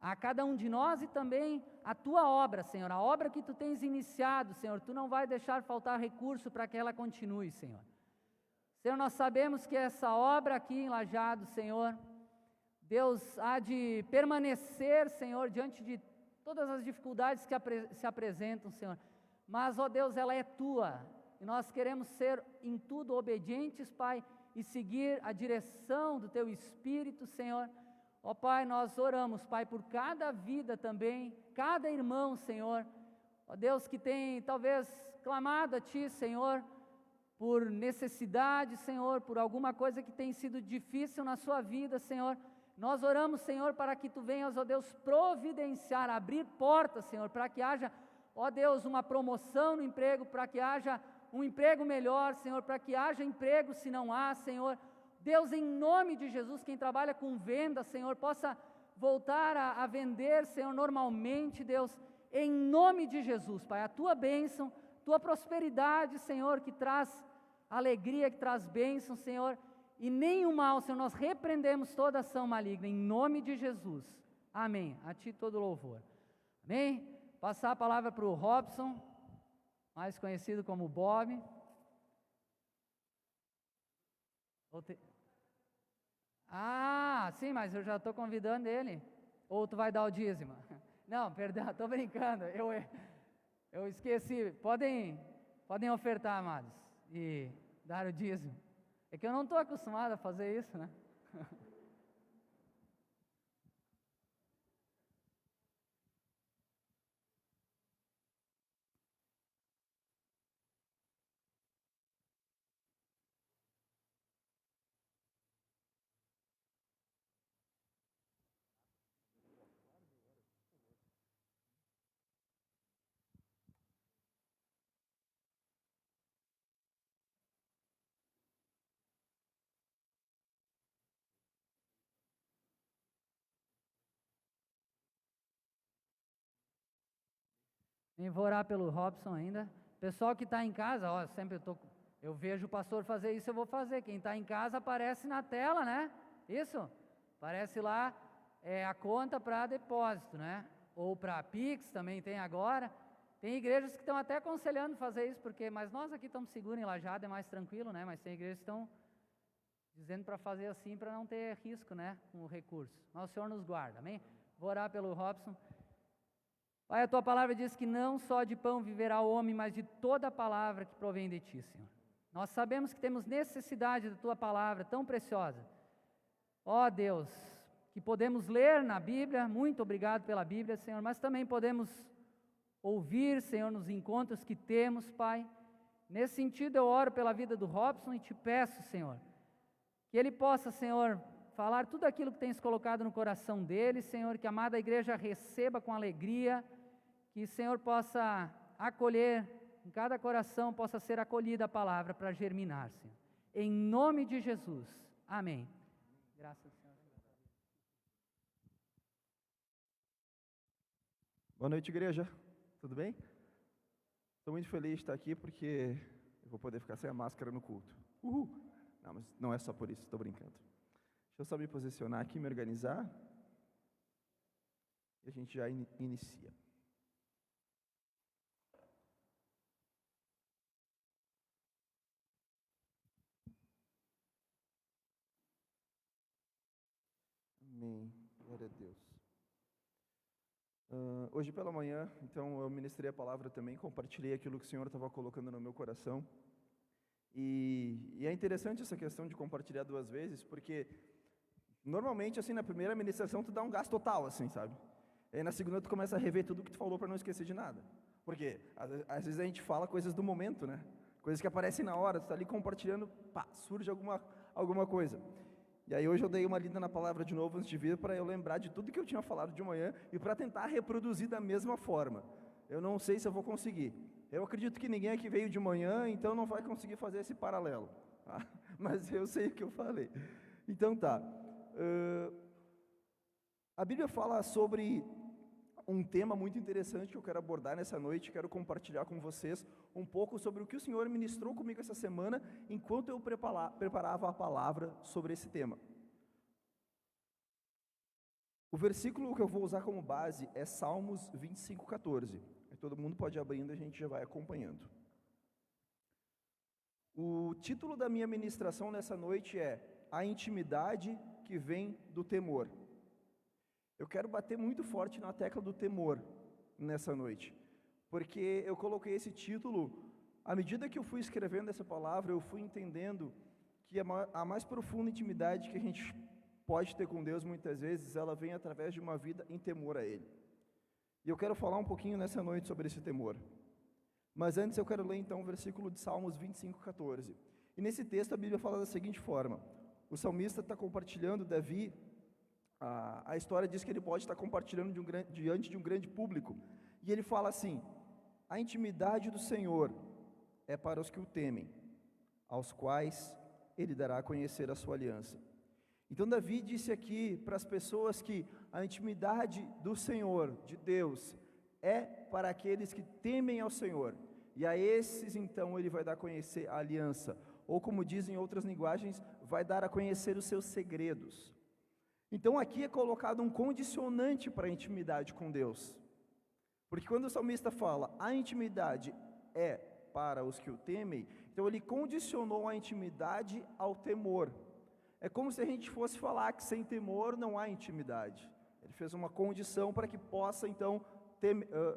S3: a cada um de nós e também a Tua obra, Senhor, a obra que Tu tens iniciado, Senhor, Tu não vai deixar faltar recurso para que ela continue, Senhor. Senhor, nós sabemos que essa obra aqui em Lajeado, Senhor, Deus há de permanecer, Senhor, diante de todas as dificuldades que se apresentam, Senhor, mas, ó Deus, ela é Tua, e nós queremos ser em tudo obedientes, Pai, e seguir a direção do Teu Espírito, Senhor. Ó Pai, nós oramos, Pai, por cada vida também, cada irmão, Senhor, ó Deus, que tem talvez clamado a Ti, Senhor, por necessidade, Senhor, por alguma coisa que tem sido difícil na sua vida, Senhor. Nós oramos, Senhor, para que Tu venhas, ó Deus, providenciar, abrir portas, Senhor, para que haja, ó Deus, uma promoção no emprego, para que haja um emprego melhor, Senhor, para que haja emprego se não há, Senhor. Deus, em nome de Jesus, quem trabalha com venda, Senhor, possa voltar a vender, Senhor, normalmente, Deus, em nome de Jesus, Pai, a Tua bênção, Tua prosperidade, Senhor, que traz alegria, que traz bênção, Senhor, e nenhum mal, Senhor, nós repreendemos toda ação maligna, em nome de Jesus, amém, a Ti todo louvor, amém. Passar a palavra para o Robson, mais conhecido como Bob. Sim, mas eu já estou convidando ele. Ou tu vai dar o dízimo? Não, perdão, estou brincando. Eu esqueci. Podem ofertar, amados, e dar o dízimo. É que eu não estou acostumado a fazer isso, né? Nem vou orar pelo Robson ainda. Pessoal que está em casa, eu vejo o pastor fazer isso, eu vou fazer. Quem está em casa aparece na tela, né? Isso? Aparece lá. a conta para depósito, né? Ou para Pix, também tem agora. Tem igrejas que estão até aconselhando fazer isso, mas nós aqui estamos seguros em Lajado, é mais tranquilo, né? Mas tem igrejas que estão dizendo para fazer assim, para não ter risco, né? Com o recurso. Mas o Senhor nos guarda, amém? Vou orar pelo Robson. Pai, a Tua palavra diz que não só de pão viverá o homem, mas de toda a palavra que provém de Ti, Senhor. Nós sabemos que temos necessidade da Tua palavra tão preciosa. Ó Deus, que podemos ler na Bíblia, muito obrigado pela Bíblia, Senhor, mas também podemos ouvir, Senhor, nos encontros que temos, Pai. Nesse sentido, eu oro pela vida do Robson e te peço, Senhor, que ele possa, Senhor, falar tudo aquilo que tens colocado no coração dele, Senhor, que a amada igreja receba com alegria, que o Senhor possa acolher, em cada coração possa ser acolhida a palavra para germinar, Senhor. Em nome de Jesus. Amém. Graças ao Senhor.
S4: Boa noite, igreja. Tudo bem? Estou muito feliz de estar aqui porque eu vou poder ficar sem a máscara no culto. Uhul! Não, mas não é só por isso, estou brincando. Deixa eu só me posicionar aqui, me organizar. E a gente já inicia. Amém. Glória a Deus. Hoje pela manhã, então, eu ministrei a palavra também, compartilhei aquilo que o Senhor estava colocando no meu coração. E é interessante essa questão de compartilhar duas vezes, porque normalmente, assim, na primeira ministração tu dá um gás total, assim, sabe? E aí na segunda tu começa a rever tudo que tu falou para não esquecer de nada. Porque às vezes a gente fala coisas do momento, né? Coisas que aparecem na hora, tu está ali compartilhando, pá, surge alguma coisa. E aí hoje eu dei uma lida na palavra de novo antes de vir, para eu lembrar de tudo que eu tinha falado de manhã e para tentar reproduzir da mesma forma. Eu não sei se eu vou conseguir. Eu acredito que ninguém aqui veio de manhã, então não vai conseguir fazer esse paralelo. Tá? Mas eu sei o que eu falei. Então tá. A Bíblia fala sobre um tema muito interessante que eu quero abordar nessa noite, quero compartilhar com vocês um pouco sobre o que o Senhor ministrou comigo essa semana, enquanto eu preparava a palavra sobre esse tema. O versículo que eu vou usar como base é Salmos 25:14. Todo mundo pode ir abrindo, a gente já vai acompanhando. O título da minha ministração nessa noite é A Intimidade que Vem do Temor. Eu quero bater muito forte na tecla do temor nessa noite, porque eu coloquei esse título, à medida que eu fui escrevendo essa palavra, eu fui entendendo que a mais profunda intimidade que a gente pode ter com Deus, muitas vezes, ela vem através de uma vida em temor a Ele. E eu quero falar um pouquinho nessa noite sobre esse temor. Mas antes eu quero ler então o versículo de Salmos 25:14. E nesse texto a Bíblia fala da seguinte forma: o salmista está compartilhando, Davi, a história diz que ele pode estar compartilhando diante de um grande público. E ele fala assim: a intimidade do Senhor é para os que o temem, aos quais Ele dará a conhecer a sua aliança. Então Davi disse aqui para as pessoas que a intimidade do Senhor, de Deus, é para aqueles que temem ao Senhor. E a esses então Ele vai dar a conhecer a aliança, ou como dizem em outras linguagens, vai dar a conhecer os seus segredos. Então aqui é colocado um condicionante para a intimidade com Deus. Porque quando o salmista fala, a intimidade é para os que o temem, então ele condicionou a intimidade ao temor. É como se a gente fosse falar que sem temor não há intimidade. Ele fez uma condição para que possa então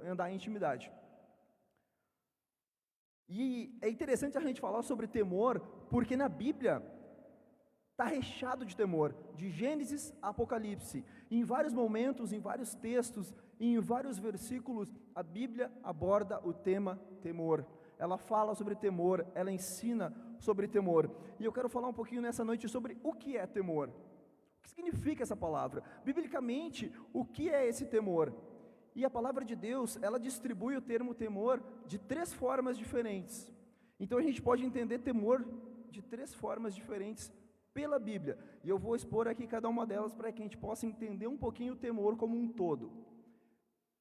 S4: andar em intimidade. E é interessante a gente falar sobre temor, porque na Bíblia está recheado de temor, de Gênesis a Apocalipse. E em vários momentos, em vários textos, e em vários versículos, a Bíblia aborda o tema temor. Ela fala sobre temor, ela ensina sobre temor. E eu quero falar um pouquinho nessa noite sobre o que é temor. O que significa essa palavra? Biblicamente, o que é esse temor? E a palavra de Deus, ela distribui o termo temor de 3 formas diferentes. Então a gente pode entender temor de 3 formas diferentes pela Bíblia, e eu vou expor aqui cada uma delas para que a gente possa entender um pouquinho o temor como um todo.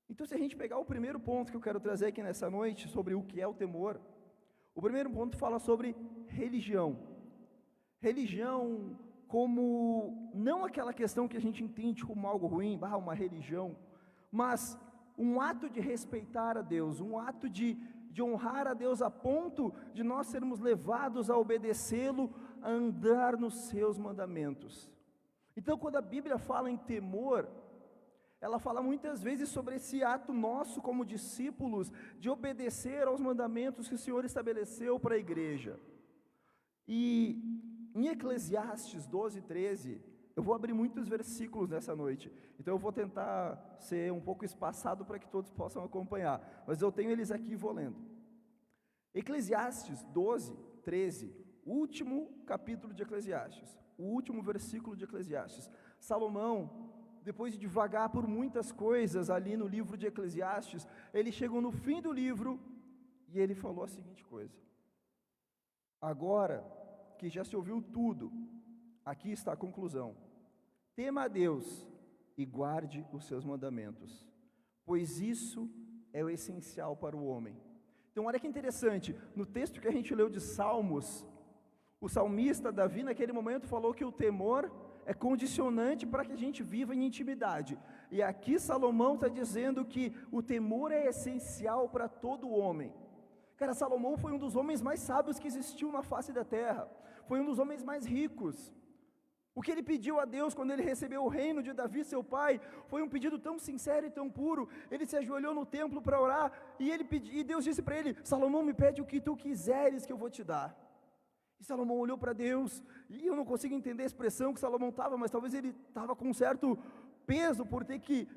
S4: Então se a gente pegar o primeiro ponto que eu quero trazer aqui nessa noite, sobre o que é o temor, o primeiro ponto fala sobre religião. Religião como não aquela questão que a gente entende como algo ruim, uma religião, mas um ato de respeitar a Deus, um ato de honrar a Deus a ponto de nós sermos levados a obedecê-lo, a andar nos seus mandamentos. Então, quando a Bíblia fala em temor, ela fala muitas vezes sobre esse ato nosso como discípulos, de obedecer aos mandamentos que o Senhor estabeleceu para a igreja. E em Eclesiastes 12:13, eu vou abrir muitos versículos nessa noite, então eu vou tentar ser um pouco espaçado para que todos possam acompanhar, mas eu tenho eles aqui e vou lendo. Eclesiastes 12:13, último capítulo de Eclesiastes, o último versículo de Eclesiastes. Salomão, depois de divagar por muitas coisas ali no livro de Eclesiastes, ele chegou no fim do livro e ele falou a seguinte coisa: agora que já se ouviu tudo, aqui está a conclusão: tema a Deus e guarde os seus mandamentos, pois isso é o essencial para o homem. Então olha que interessante, no texto que a gente leu de Salmos, o salmista Davi naquele momento falou que o temor é condicionante para que a gente viva em intimidade, e aqui Salomão está dizendo que o temor é essencial para todo homem. Cara, Salomão foi um dos homens mais sábios que existiu na face da terra, foi um dos homens mais ricos. O que ele pediu a Deus quando ele recebeu o reino de Davi, seu pai, foi um pedido tão sincero e tão puro. Ele se ajoelhou no templo para orar, e Deus disse para ele: Salomão, me pede o que tu quiseres que eu vou te dar. E Salomão olhou para Deus, e eu não consigo entender a expressão que Salomão estava, mas talvez ele estava com um certo peso por ter que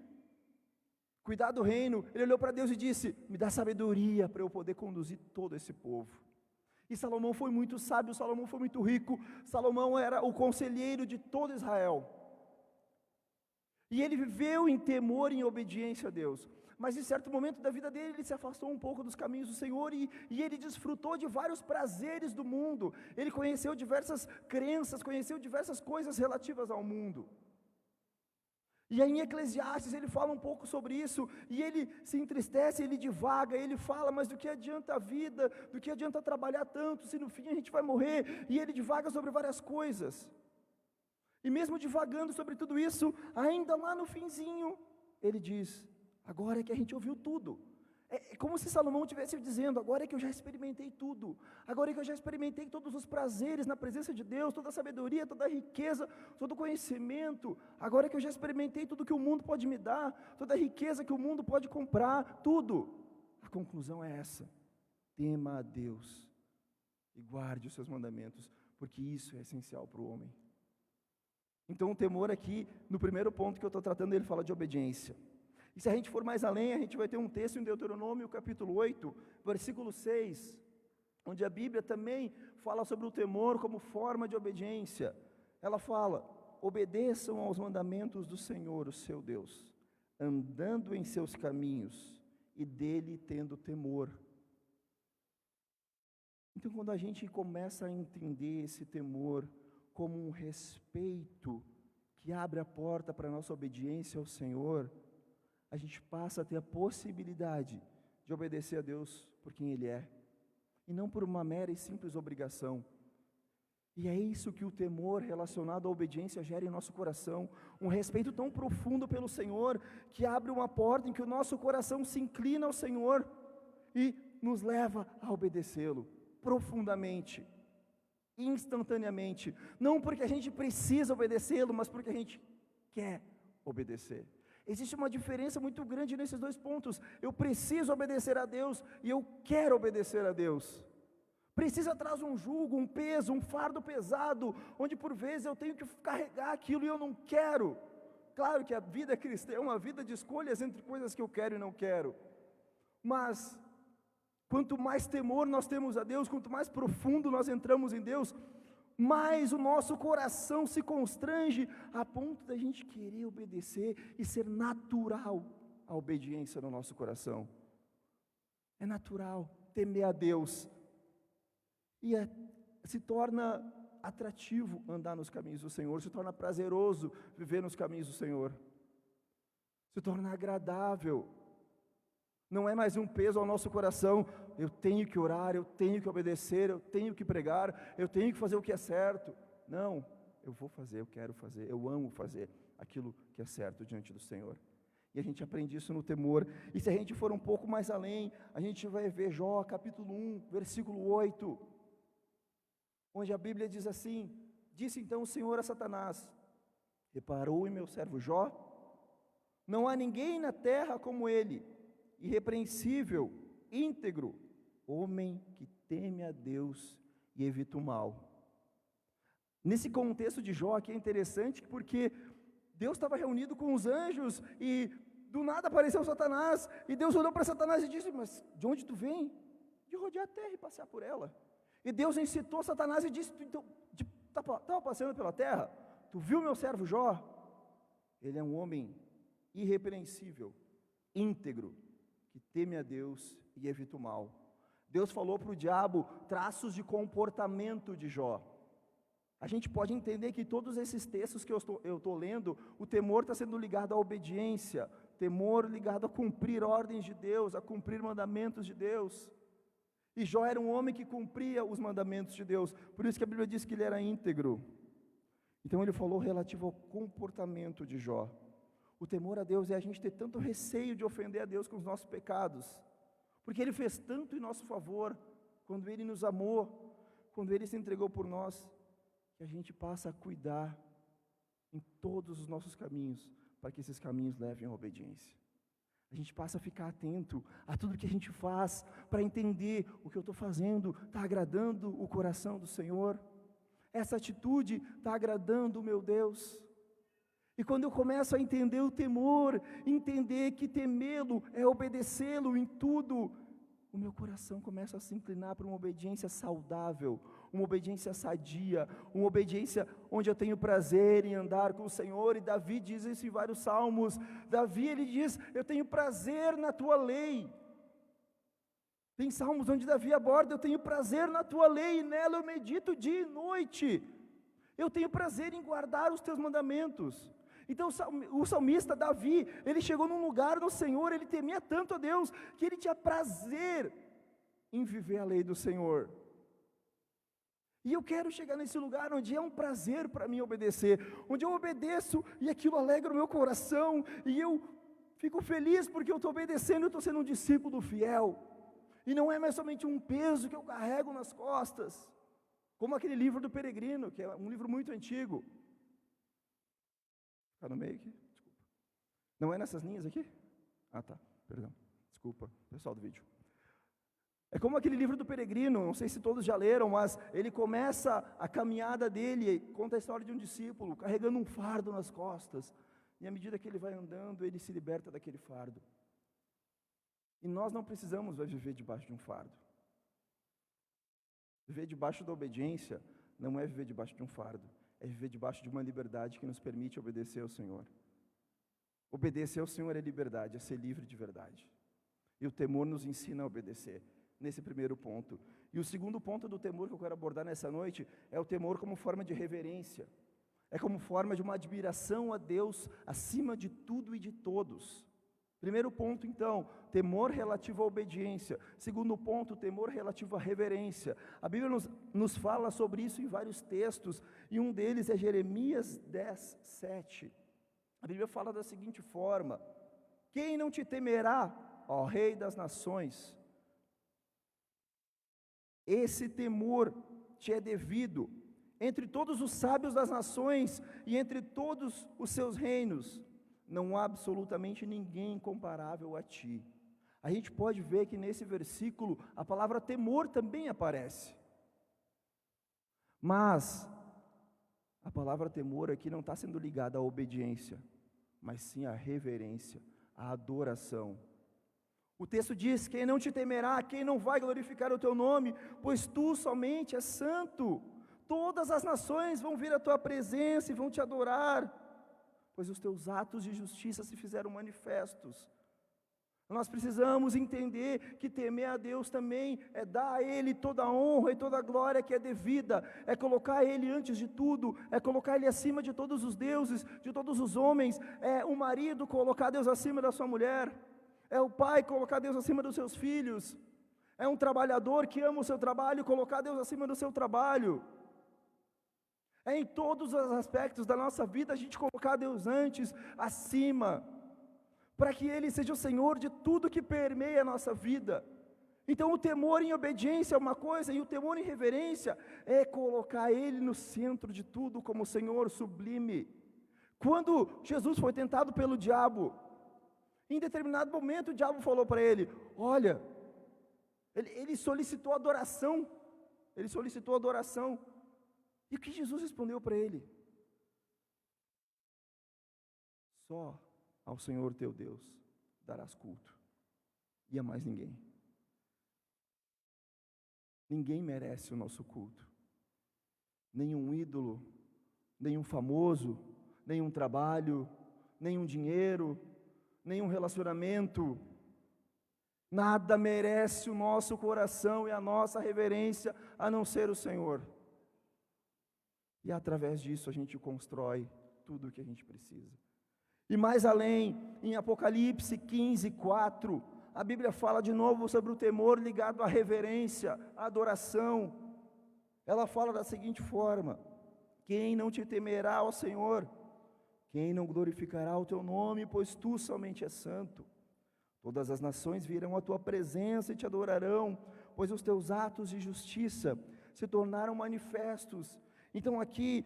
S4: cuidar do reino. Ele olhou para Deus e disse: me dá sabedoria para eu poder conduzir todo esse povo. E Salomão foi muito sábio, Salomão foi muito rico, Salomão era o conselheiro de todo Israel. E ele viveu em temor e em obediência a Deus. Mas em certo momento da vida dele, ele se afastou um pouco dos caminhos do Senhor e ele desfrutou de vários prazeres do mundo. Ele conheceu diversas crenças, conheceu diversas coisas relativas ao mundo. E aí em Eclesiastes ele fala um pouco sobre isso, e ele se entristece, ele divaga, ele fala: mas do que adianta a vida, do que adianta trabalhar tanto, se no fim a gente vai morrer? E ele divaga sobre várias coisas, e mesmo divagando sobre tudo isso, ainda lá no finzinho, ele diz: agora é que a gente ouviu tudo. É como se Salomão estivesse dizendo: agora é que eu já experimentei tudo, agora é que eu já experimentei todos os prazeres na presença de Deus, toda a sabedoria, toda a riqueza, todo o conhecimento, agora é que eu já experimentei tudo que o mundo pode me dar, toda a riqueza que o mundo pode comprar, tudo. A conclusão é essa: tema a Deus e guarde os seus mandamentos, porque isso é essencial para o homem. Então o temor aqui, no primeiro ponto que eu estou tratando, ele fala de obediência. E se a gente for mais além, a gente vai ter um texto em Deuteronômio, capítulo 8, versículo 6, onde a Bíblia também fala sobre o temor como forma de obediência. Ela fala: obedeçam aos mandamentos do Senhor, o seu Deus, andando em seus caminhos e dele tendo temor. Então, quando a gente começa a entender esse temor como um respeito que abre a porta para a nossa obediência ao Senhor, a gente passa a ter a possibilidade de obedecer a Deus por quem Ele é, e não por uma mera e simples obrigação. E é isso que o temor relacionado à obediência gera em nosso coração, um respeito tão profundo pelo Senhor, que abre uma porta em que o nosso coração se inclina ao Senhor, e nos leva a obedecê-lo, profundamente, instantaneamente, não porque a gente precisa obedecê-lo, mas porque a gente quer obedecer. Existe uma diferença muito grande nesses dois pontos. Eu preciso obedecer a Deus e eu quero obedecer a Deus. Precisa traz um jugo, um peso, um fardo pesado, onde por vezes eu tenho que carregar aquilo e eu não quero. Claro que a vida cristã é uma vida de escolhas entre coisas que eu quero e não quero, mas quanto mais temor nós temos a Deus, quanto mais profundo nós entramos em Deus, mais o nosso coração se constrange a ponto da gente querer obedecer e ser natural a obediência no nosso coração. É natural temer a Deus e se torna atrativo andar nos caminhos do Senhor, se torna prazeroso viver nos caminhos do Senhor, se torna agradável. Não é mais um peso ao nosso coração: eu tenho que orar, eu tenho que obedecer, eu tenho que pregar, eu tenho que fazer o que é certo. Não, eu vou fazer, eu quero fazer, eu amo fazer aquilo que é certo diante do Senhor. E a gente aprende isso no temor. E se a gente for um pouco mais além, a gente vai ver Jó, capítulo 1, versículo 8, onde a Bíblia diz assim: disse então o Senhor a Satanás: reparou em meu servo Jó? Não há ninguém na terra como ele, irrepreensível, íntegro, homem que teme a Deus e evita o mal. Nesse contexto de Jó aqui é interessante, porque Deus estava reunido com os anjos, e do nada apareceu Satanás, e Deus olhou para Satanás e disse: mas de onde tu vem? De rodear a terra e passear por ela. E Deus incitou Satanás e disse: então, estava passeando pela terra? Tu viu meu servo Jó? Ele é um homem irrepreensível, íntegro, que teme a Deus e evita o mal. Deus falou para o diabo traços de comportamento de Jó. A gente pode entender que todos esses textos que eu estou lendo, o temor está sendo ligado à obediência, temor ligado a cumprir ordens de Deus, a cumprir mandamentos de Deus. E Jó era um homem que cumpria os mandamentos de Deus, por isso que a Bíblia diz que ele era íntegro. Então ele falou relativo ao comportamento de Jó. O temor a Deus é a gente ter tanto receio de ofender a Deus com os nossos pecados, porque Ele fez tanto em nosso favor, quando Ele nos amou, quando Ele se entregou por nós, que a gente passa a cuidar em todos os nossos caminhos, para que esses caminhos levem à obediência. A gente passa a ficar atento a tudo que a gente faz, para entender o que eu estou fazendo está agradando o coração do Senhor, essa atitude está agradando o meu Deus. E quando eu começo a entender o temor, entender que temê-lo é obedecê-lo em tudo, o meu coração começa a se inclinar para uma obediência saudável, uma obediência sadia, uma obediência onde eu tenho prazer em andar com o Senhor. E Davi diz isso em vários salmos. Davi, ele diz: eu tenho prazer na tua lei. Tem salmos onde Davi aborda: eu tenho prazer na tua lei, e nela eu medito dia e noite. Eu tenho prazer em guardar os teus mandamentos. Então o salmista Davi, ele chegou num lugar no Senhor, ele temia tanto a Deus, que ele tinha prazer em viver a lei do Senhor. E eu quero chegar nesse lugar onde é um prazer para mim obedecer, onde eu obedeço e aquilo alegra o meu coração, e eu fico feliz porque eu estou obedecendo, eu estou sendo um discípulo fiel, e não é mais somente um peso que eu carrego nas costas, como aquele livro do Peregrino, que é um livro muito antigo. Está no meio aqui? Desculpa. Não é nessas linhas aqui? Ah, tá, perdão, desculpa, pessoal do vídeo. É como aquele livro do Peregrino, não sei se todos já leram, mas ele começa a caminhada dele, conta a história de um discípulo, carregando um fardo nas costas, e à medida que ele vai andando, ele se liberta daquele fardo. E nós não precisamos viver debaixo de um fardo. Viver debaixo da obediência não é viver debaixo de um fardo, é viver debaixo de uma liberdade que nos permite obedecer ao Senhor. Obedecer ao Senhor é liberdade, é ser livre de verdade. E o temor nos ensina a obedecer, nesse primeiro ponto. E o segundo ponto do temor que eu quero abordar nessa noite é o temor como forma de reverência. É como forma de uma admiração a Deus acima de tudo e de todos. Primeiro ponto, então, temor relativo à obediência. Segundo ponto, temor relativo à reverência. A Bíblia nos fala sobre isso em vários textos, e um deles é Jeremias 10, 7. A Bíblia fala da seguinte forma: quem não te temerá, ó Rei das nações? Esse temor te é devido entre todos os sábios das nações e entre todos os seus reinos. Não há absolutamente ninguém comparável a ti. A gente pode ver que nesse versículo a palavra temor também aparece. Mas a palavra temor aqui não está sendo ligada à obediência, mas sim à reverência, à adoração. O texto diz: quem não te temerá, quem não vai glorificar o teu nome, pois tu somente és santo. Todas as nações vão vir à tua presença e vão te adorar, pois os teus atos de justiça se fizeram manifestos. Nós precisamos entender que temer a Deus também é dar a Ele toda a honra e toda a glória que é devida, é colocar Ele antes de tudo, é colocar Ele acima de todos os deuses, de todos os homens, é o marido colocar Deus acima da sua mulher, é o pai colocar Deus acima dos seus filhos, é um trabalhador que ama o seu trabalho colocar Deus acima do seu trabalho. É em todos os aspectos da nossa vida a gente colocar Deus antes, acima, para que Ele seja o Senhor de tudo que permeia a nossa vida. Então o temor em obediência é uma coisa, e o temor em reverência é colocar Ele no centro de tudo como Senhor sublime. Quando Jesus foi tentado pelo diabo, em determinado momento o diabo falou para ele, olha, ele solicitou adoração, e o que Jesus respondeu para ele? Só ao Senhor teu Deus darás culto, e a mais ninguém. Ninguém merece o nosso culto, nenhum ídolo, nenhum famoso, nenhum trabalho, nenhum dinheiro, nenhum relacionamento, nada merece o nosso coração e a nossa reverência, a não ser o Senhor. E através disso a gente constrói tudo o que a gente precisa. E mais além, em Apocalipse 15:4, a Bíblia fala de novo sobre o temor ligado à reverência, à adoração. Ela fala da seguinte forma: quem não te temerá, ó Senhor? Quem não glorificará o teu nome, pois tu somente és santo? Todas as nações virão à tua presença e te adorarão, pois os teus atos de justiça se tornaram manifestos. Então aqui,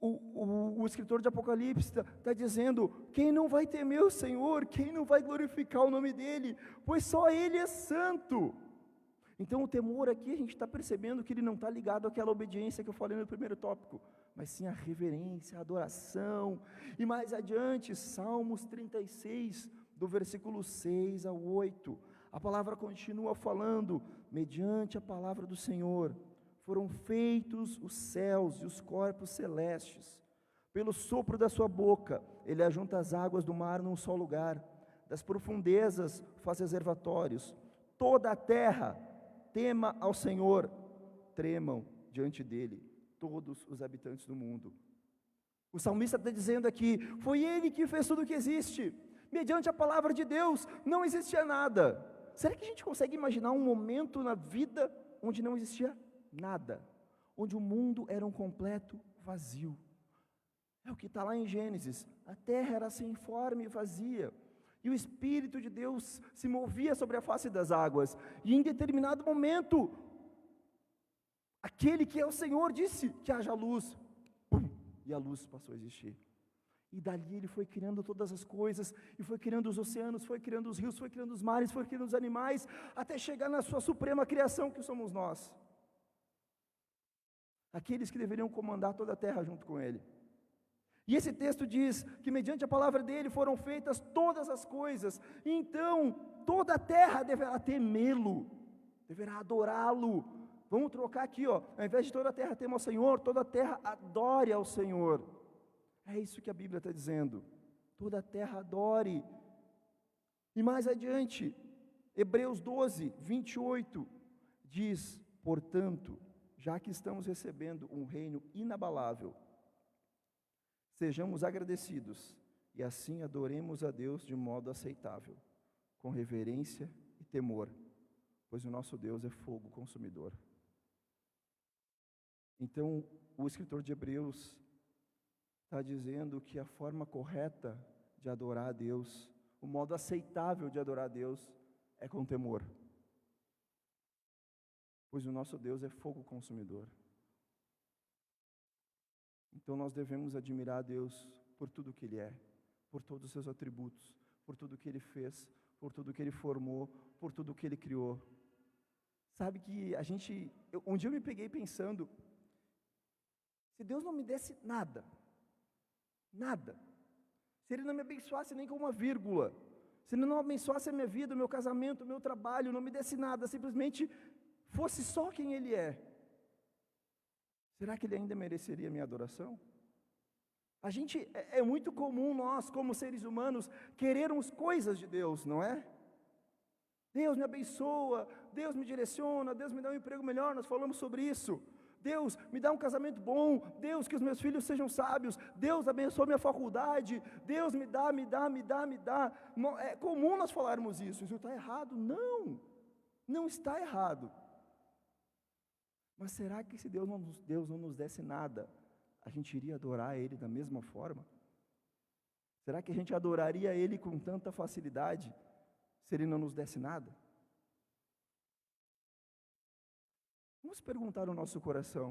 S4: o escritor de Apocalipse está dizendo, quem não vai temer o Senhor, quem não vai glorificar o nome dEle, pois só Ele é santo. Então o temor aqui, a gente está percebendo que ele não está ligado àquela obediência que eu falei no primeiro tópico, mas sim a reverência, a adoração. E mais adiante, Salmos 36, do versículo 6 ao 8, a palavra continua falando, mediante a palavra do Senhor, foram feitos os céus e os corpos celestes, pelo sopro da sua boca, ele ajunta as águas do mar num só lugar, das profundezas faz reservatórios, toda a terra tema ao Senhor, tremam diante dele todos os habitantes do mundo. O salmista está dizendo aqui, foi Ele que fez tudo o que existe, mediante a palavra de Deus, não existia nada. Será que a gente consegue imaginar um momento na vida onde não existia nada? Onde o mundo era um completo vazio. É o que está lá em Gênesis, a terra era sem forma e vazia, e o Espírito de Deus se movia sobre a face das águas, e em determinado momento, aquele que é o Senhor disse que haja luz, pum, e a luz passou a existir. E dali ele foi criando todas as coisas, e foi criando os oceanos, foi criando os rios, foi criando os mares, foi criando os animais, até chegar na sua suprema criação que somos nós. Aqueles que deveriam comandar toda a terra junto com ele. E esse texto diz que mediante a palavra dele foram feitas todas as coisas, então toda a terra deverá temê-lo, deverá adorá-lo. Vamos trocar aqui, ó, ao invés de toda a terra tema ao Senhor, toda a terra adore ao Senhor. É isso que a Bíblia está dizendo, toda a terra adore. E mais adiante, Hebreus 12, 28, diz, portanto, já que estamos recebendo um reino inabalável, sejamos agradecidos, e assim adoremos a Deus de modo aceitável, com reverência e temor, pois o nosso Deus é fogo consumidor. Então, o escritor de Hebreus está dizendo que a forma correta de adorar a Deus, o modo aceitável de adorar a Deus, é com temor, pois o nosso Deus é fogo consumidor. Então nós devemos admirar a Deus por tudo que Ele é, por todos os seus atributos, por tudo que Ele fez, por tudo que Ele formou, por tudo que Ele criou. Sabe que um dia eu me peguei pensando, se Deus não me desse nada, se Ele não me abençoasse nem com uma vírgula, se Ele não abençoasse a minha vida, o meu casamento, o meu trabalho, não me desse nada, simplesmente fosse só quem Ele é, será que Ele ainda mereceria minha adoração? É muito comum nós, como seres humanos, querermos coisas de Deus, não é? Deus me abençoa, Deus me direciona, Deus me dá um emprego melhor, nós falamos sobre isso. Deus me dá um casamento bom, Deus que os meus filhos sejam sábios, Deus abençoa minha faculdade, Deus me dá. É comum nós falarmos isso está errado? Não está errado. Mas será que se Deus não nos desse nada, a gente iria adorar Ele da mesma forma? Será que a gente adoraria Ele com tanta facilidade, se Ele não nos desse nada? Vamos perguntar no nosso coração,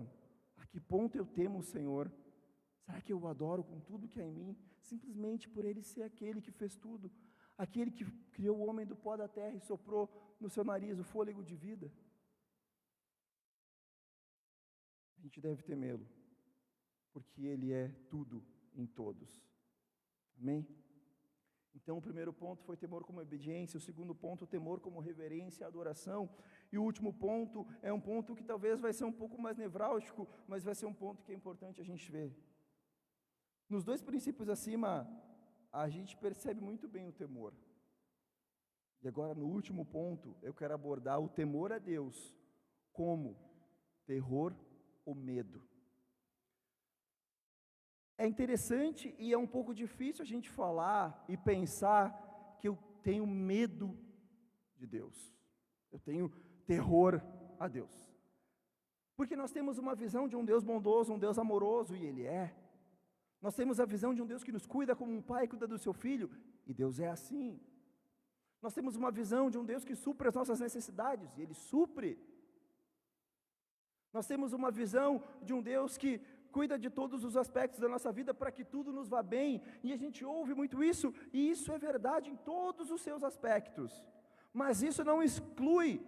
S4: a que ponto eu temo o Senhor? Será que eu o adoro com tudo que há em mim, simplesmente por Ele ser aquele que fez tudo, aquele que criou o homem do pó da terra e soprou no seu nariz o fôlego de vida? A gente deve temê-lo, porque Ele é tudo em todos. Amém? Então, o primeiro ponto foi temor como obediência, o segundo ponto, temor como reverência e adoração, e o último ponto é um ponto que talvez vai ser um pouco mais nevrálgico, mas vai ser um ponto que é importante a gente ver. Nos dois princípios acima, a gente percebe muito bem o temor. E agora, no último ponto, eu quero abordar o temor a Deus como terror ou medo. É interessante e é um pouco difícil a gente falar e pensar que eu tenho medo de Deus. Eu tenho terror a Deus. Porque nós temos uma visão de um Deus bondoso, um Deus amoroso, e Ele é. Nós temos a visão de um Deus que nos cuida como um pai cuida do seu filho, e Deus é assim. Nós temos uma visão de um Deus que supre as nossas necessidades, e Ele supre. Nós temos uma visão de um Deus que cuida de todos os aspectos da nossa vida para que tudo nos vá bem, e a gente ouve muito isso, e isso é verdade em todos os seus aspectos, mas isso não exclui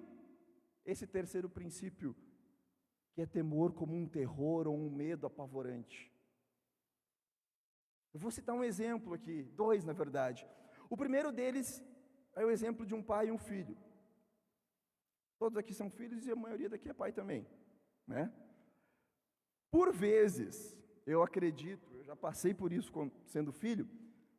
S4: esse terceiro princípio, que é temor como um terror ou um medo apavorante. Eu vou citar um exemplo aqui, dois na verdade. O primeiro deles é o exemplo de um pai e um filho. Todos aqui são filhos e a maioria daqui é pai também, né? Por vezes, eu acredito, eu já passei por isso sendo filho,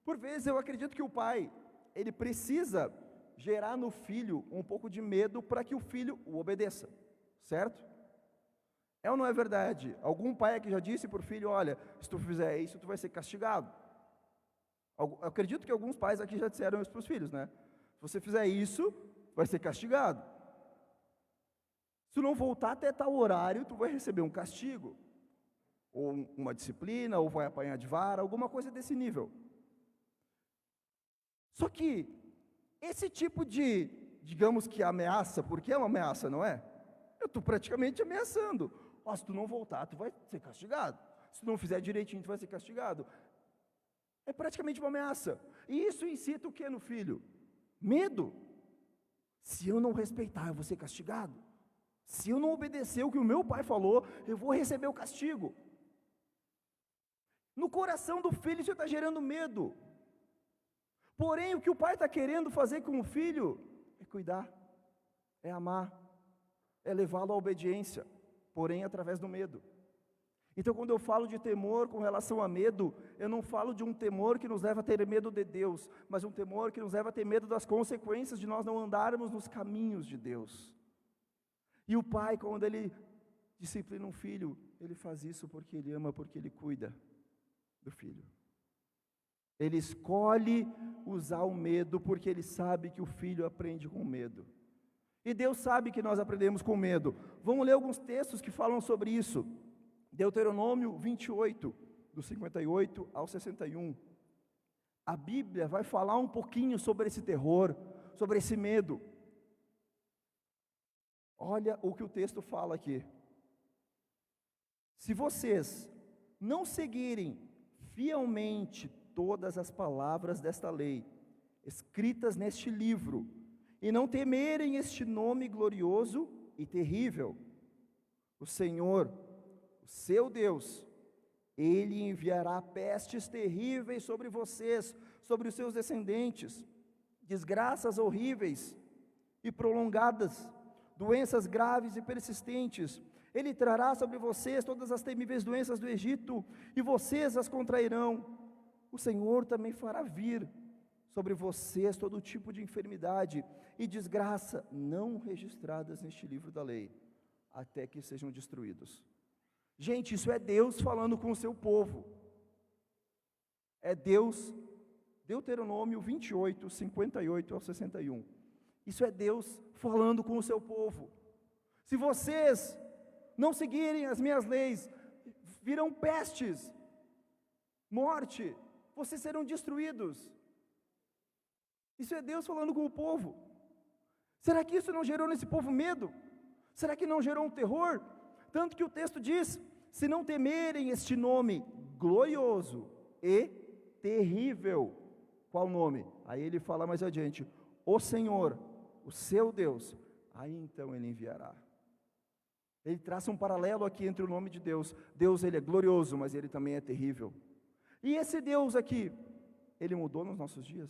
S4: por vezes eu acredito que o pai, ele precisa gerar no filho um pouco de medo para que o filho o obedeça, certo? É ou não é verdade? Algum pai aqui já disse para o filho, olha, se tu fizer isso, tu vai ser castigado. Eu acredito que alguns pais aqui já disseram isso para os filhos, né? Se você fizer isso, vai ser castigado. Se não voltar até tal horário, tu vai receber um castigo, ou uma disciplina, ou vai apanhar de vara, alguma coisa desse nível. Só que esse tipo de, digamos que ameaça, porque é uma ameaça, não é? Eu estou praticamente ameaçando. Ó, se tu não voltar, tu vai ser castigado. Se tu não fizer direitinho, tu vai ser castigado. É praticamente uma ameaça. E isso incita o que no filho? Medo. Se eu não respeitar, eu vou ser castigado. Se eu não obedecer o que o meu pai falou, eu vou receber o castigo. No coração do filho isso está gerando medo. Porém, o que o pai está querendo fazer com o filho é cuidar, é amar, é levá-lo à obediência, porém através do medo. Então, quando eu falo de temor com relação a medo, eu não falo de um temor que nos leva a ter medo de Deus, mas um temor que nos leva a ter medo das consequências de nós não andarmos nos caminhos de Deus. E o pai, quando ele disciplina um filho, ele faz isso porque ele ama, porque ele cuida do filho. Ele escolhe usar o medo porque ele sabe que o filho aprende com medo. E Deus sabe que nós aprendemos com medo. Vamos ler alguns textos que falam sobre isso. Deuteronômio 28, do 58 ao 61. A Bíblia vai falar um pouquinho sobre esse terror, sobre esse medo. Olha o que o texto fala aqui. Se vocês não seguirem fielmente todas as palavras desta lei, escritas neste livro, e não temerem este nome glorioso e terrível, o Senhor, o seu Deus, Ele enviará pestes terríveis sobre vocês, sobre os seus descendentes, desgraças horríveis e prolongadas, doenças graves e persistentes. Ele trará sobre vocês todas as temíveis doenças do Egito, e vocês as contrairão. O Senhor também fará vir sobre vocês todo tipo de enfermidade e desgraça não registradas neste livro da lei, até que sejam destruídos. Gente, isso é Deus falando com o seu povo. É Deus, Deuteronômio 28, 58 ao 61. Isso é Deus falando com o seu povo. Se vocês não seguirem as minhas leis, virão pestes, morte, vocês serão destruídos. Isso é Deus falando com o povo. Será que isso não gerou nesse povo medo? Será que não gerou um terror? Tanto que o texto diz, se não temerem este nome glorioso e terrível. Qual nome? Aí ele fala mais adiante, o Senhor, o seu Deus, aí então ele enviará. Ele traça um paralelo aqui entre o nome de Deus. Deus, ele é glorioso, mas ele também é terrível. E esse Deus aqui, ele mudou nos nossos dias?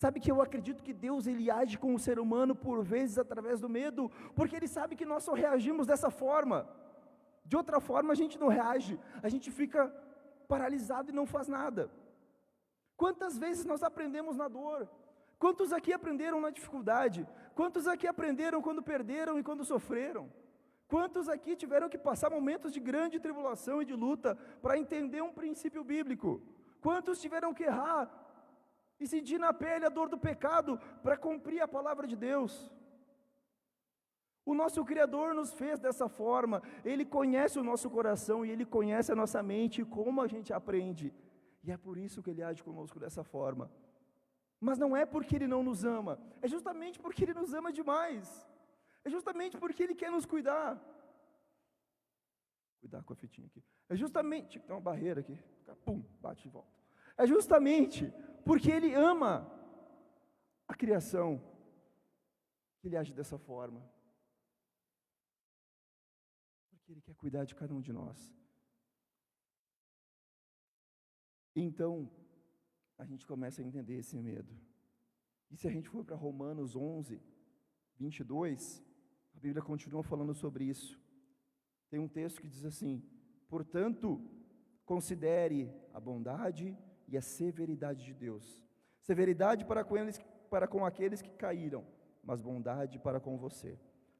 S4: Sabe que eu acredito que Deus, ele age com o ser humano por vezes através do medo, porque ele sabe que nós só reagimos dessa forma. De outra forma a gente não reage, a gente fica paralisado e não faz nada. Quantas vezes nós aprendemos na dor? Quantos aqui aprenderam na dificuldade? Quantos aqui aprenderam quando perderam e quando sofreram? Quantos aqui tiveram que passar momentos de grande tribulação e de luta para entender um princípio bíblico? Quantos tiveram que errar e sentir na pele a dor do pecado para cumprir a palavra de Deus? O nosso Criador nos fez dessa forma, Ele conhece o nosso coração e Ele conhece a nossa mente e como a gente aprende. E é por isso que Ele age conosco dessa forma. Mas não é porque Ele não nos ama, é justamente porque Ele nos ama demais. É justamente porque Ele quer nos cuidar. Cuidar com a fitinha aqui. É justamente, tem uma barreira aqui, pum, bate de volta. É justamente porque Ele ama a criação que Ele age dessa forma. Porque Ele quer cuidar de cada um de nós. Então, a gente começa a entender esse medo. E se a gente for para Romanos 11, 22, a Bíblia continua falando sobre isso. Tem um texto que diz assim, portanto, considere a bondade e a severidade de Deus. Severidade para com aqueles que caíram, mas bondade para com você,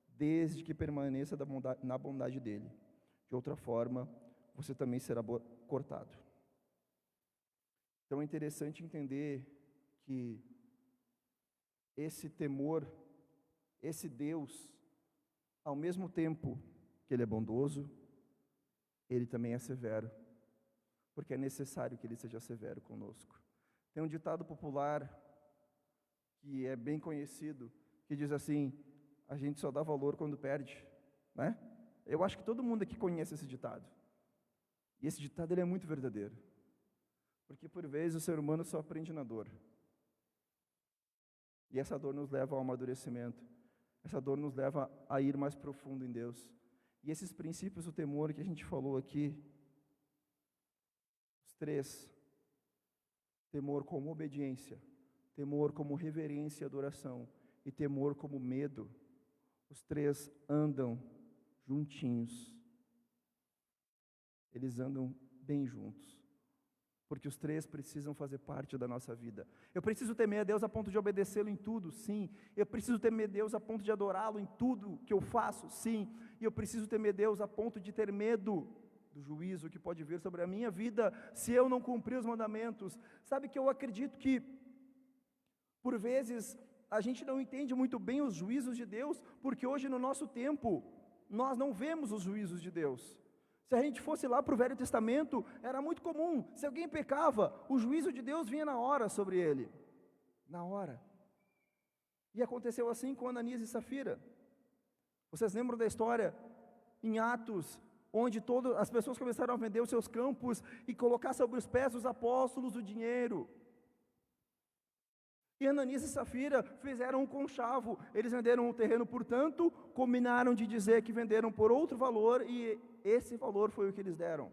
S4: desde que permaneça na bondade dele. De outra forma, você também será cortado. Então é interessante entender que esse temor, esse Deus, ao mesmo tempo que Ele é bondoso, Ele também é severo, porque é necessário que Ele seja severo conosco. Tem um ditado popular, que é bem conhecido, que diz assim, a gente só dá valor quando perde, né? Eu acho que todo mundo aqui conhece esse ditado, e esse ditado ele é muito verdadeiro, porque por vezes o ser humano só aprende na dor, e essa dor nos leva ao amadurecimento, essa dor nos leva a ir mais profundo em Deus, e esses princípios do temor que a gente falou aqui, os três, temor como obediência, temor como reverência e adoração, e temor como medo, os três andam juntinhos, eles andam bem juntos, porque os três precisam fazer parte da nossa vida. Eu preciso temer a Deus a ponto de obedecê-lo em tudo, sim. Eu preciso temer Deus a ponto de adorá-lo em tudo que eu faço, sim. E eu preciso temer Deus a ponto de ter medo do juízo que pode vir sobre a minha vida, se eu não cumprir os mandamentos. Sabe que eu acredito que, por vezes, a gente não entende muito bem os juízos de Deus, porque hoje no nosso tempo, nós não vemos os juízos de Deus. Se a gente fosse lá para o Velho Testamento, era muito comum, se alguém pecava, o juízo de Deus vinha na hora sobre ele, na hora. E aconteceu assim com Ananias e Safira. Vocês lembram da história em Atos, onde as pessoas começaram a vender os seus campos e colocar sobre os pés dos apóstolos o dinheiro. E Ananias e Safira fizeram um conchavo, eles venderam o terreno por tanto, combinaram de dizer que venderam por outro valor, e esse valor foi o que eles deram.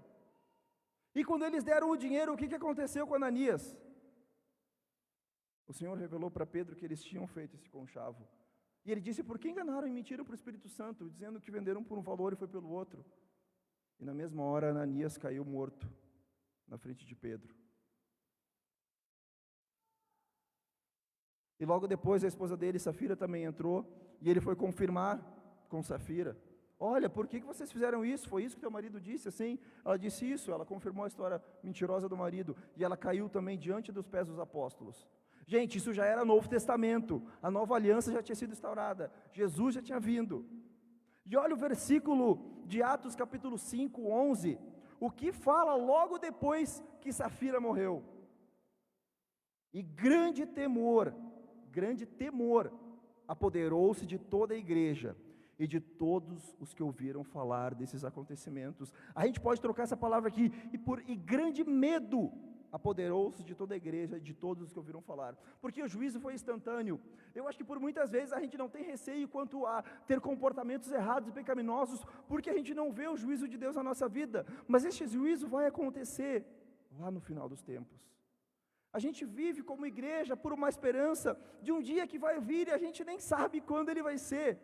S4: E quando eles deram o dinheiro, o que aconteceu com Ananias? O Senhor revelou para Pedro que eles tinham feito esse conchavo, e ele disse, por que enganaram e mentiram para o Espírito Santo, dizendo que venderam por um valor e foi pelo outro? E na mesma hora Ananias caiu morto na frente de Pedro. E logo depois a esposa dele, Safira, também entrou, e ele foi confirmar com Safira, olha, por que vocês fizeram isso? Foi isso que teu marido disse? Assim, ela disse isso, ela confirmou a história mentirosa do marido, e ela caiu também diante dos pés dos apóstolos. Gente, isso já era Novo Testamento, a nova aliança já tinha sido instaurada, Jesus já tinha vindo. E olha o versículo de Atos capítulo 5, 11, o que fala logo depois que Safira morreu. E grande temor apoderou-se de toda a igreja e de todos os que ouviram falar desses acontecimentos. A gente pode trocar essa palavra aqui, e grande medo apoderou-se de toda a igreja e de todos os que ouviram falar, porque o juízo foi instantâneo. Eu acho que por muitas vezes a gente não tem receio quanto a ter comportamentos errados e pecaminosos, porque a gente não vê o juízo de Deus na nossa vida, mas este juízo vai acontecer lá no final dos tempos. A gente vive como igreja por uma esperança de um dia que vai vir e a gente nem sabe quando ele vai ser.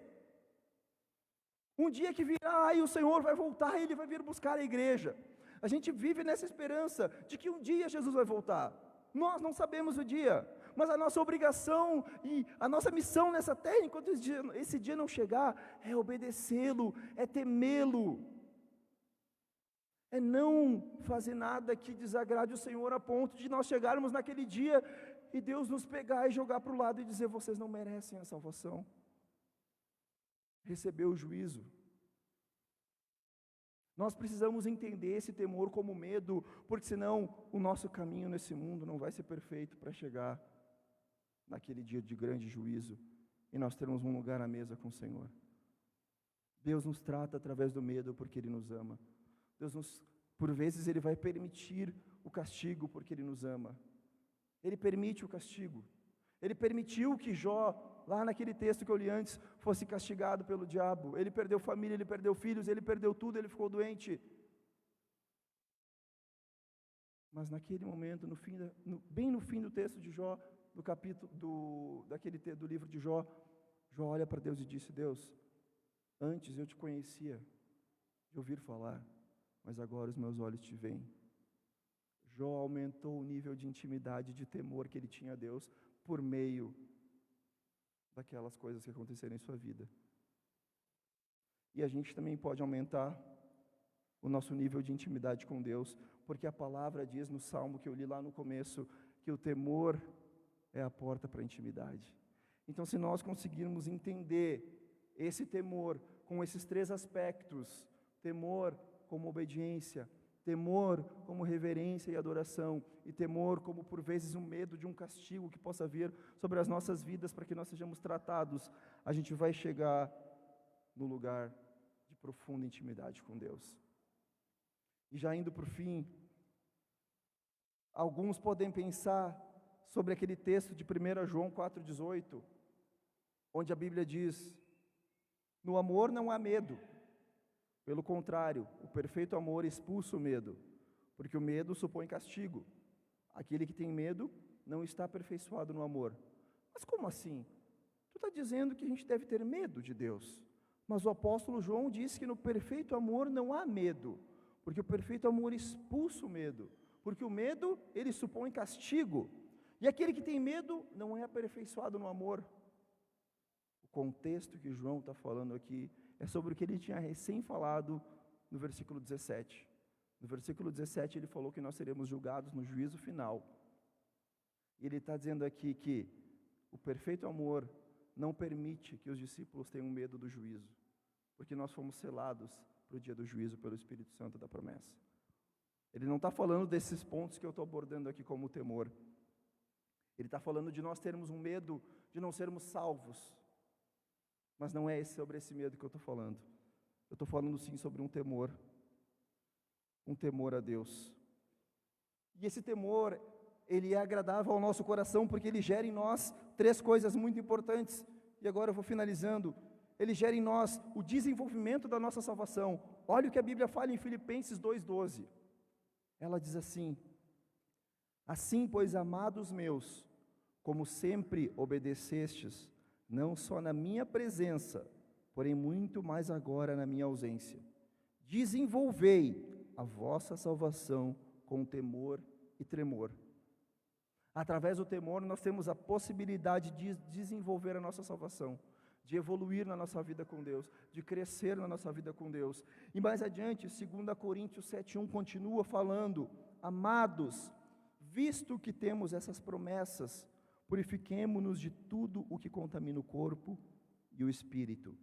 S4: Um dia que virá e o Senhor vai voltar e Ele vai vir buscar a igreja. A gente vive nessa esperança de que um dia Jesus vai voltar. Nós não sabemos o dia, mas a nossa obrigação e a nossa missão nessa terra, enquanto esse dia não chegar, é obedecê-lo, é temê-lo, é não fazer nada que desagrade o Senhor a ponto de nós chegarmos naquele dia e Deus nos pegar e jogar para o lado e dizer: vocês não merecem a salvação, recebeu o juízo. Nós precisamos entender esse temor como medo, porque senão o nosso caminho nesse mundo não vai ser perfeito para chegar naquele dia de grande juízo e nós termos um lugar à mesa com o Senhor. Deus nos trata através do medo porque Ele nos ama. Por vezes Ele vai permitir o castigo porque Ele nos ama. Ele permite o castigo. Ele permitiu que Jó, lá naquele texto que eu li antes, fosse castigado pelo diabo. Ele perdeu família, ele perdeu filhos, ele perdeu tudo, ele ficou doente. Mas naquele momento, bem no fim do texto de Jó, do capítulo do livro de Jó, Jó olha para Deus e disse: Deus, antes eu te conhecia de ouvir falar, mas agora os meus olhos te veem. Jó aumentou o nível de intimidade, de temor que ele tinha a Deus, por meio daquelas coisas que aconteceram em sua vida. E a gente também pode aumentar o nosso nível de intimidade com Deus, porque a palavra diz no Salmo que eu li lá no começo, que o temor é a porta para a intimidade. Então, se nós conseguirmos entender esse temor com esses três aspectos, temor como obediência, temor como reverência e adoração, e temor como por vezes um medo de um castigo que possa vir sobre as nossas vidas para que nós sejamos tratados, a gente vai chegar no lugar de profunda intimidade com Deus. E já indo para o fim, alguns podem pensar sobre aquele texto de 1 João 4,18, onde a Bíblia diz: no amor não há medo. Pelo contrário, o perfeito amor expulsa o medo, porque o medo supõe castigo. Aquele que tem medo não está aperfeiçoado no amor. Mas como assim? Tu está dizendo que a gente deve ter medo de Deus. Mas o apóstolo João disse que no perfeito amor não há medo, porque o perfeito amor expulsa o medo, porque o medo, ele supõe castigo. E aquele que tem medo não é aperfeiçoado no amor. O contexto que João está falando aqui é sobre o que ele tinha recém falado no versículo 17. No versículo 17 ele falou que nós seremos julgados no juízo final. E ele está dizendo aqui que o perfeito amor não permite que os discípulos tenham medo do juízo, porque nós fomos selados para o dia do juízo pelo Espírito Santo da promessa. Ele não está falando desses pontos que eu estou abordando aqui como temor. Ele está falando de nós termos um medo de não sermos salvos. Mas não é sobre esse medo que eu estou falando. Eu estou falando sim sobre um temor a Deus. E esse temor, ele é agradável ao nosso coração, porque ele gera em nós três coisas muito importantes. E agora eu vou finalizando. Ele gera em nós o desenvolvimento da nossa salvação. Olha o que a Bíblia fala em Filipenses 2,12. Ela diz assim: assim, pois, amados meus, como sempre obedecestes, não só na minha presença, porém muito mais agora na minha ausência, desenvolvei a vossa salvação com temor e tremor. Através do temor nós temos a possibilidade de desenvolver a nossa salvação, de evoluir na nossa vida com Deus, de crescer na nossa vida com Deus. E mais adiante, 2 Coríntios 7,1 continua falando: amados, visto que temos essas promessas, purifiquemo-nos de tudo o que contamina o corpo e o espírito,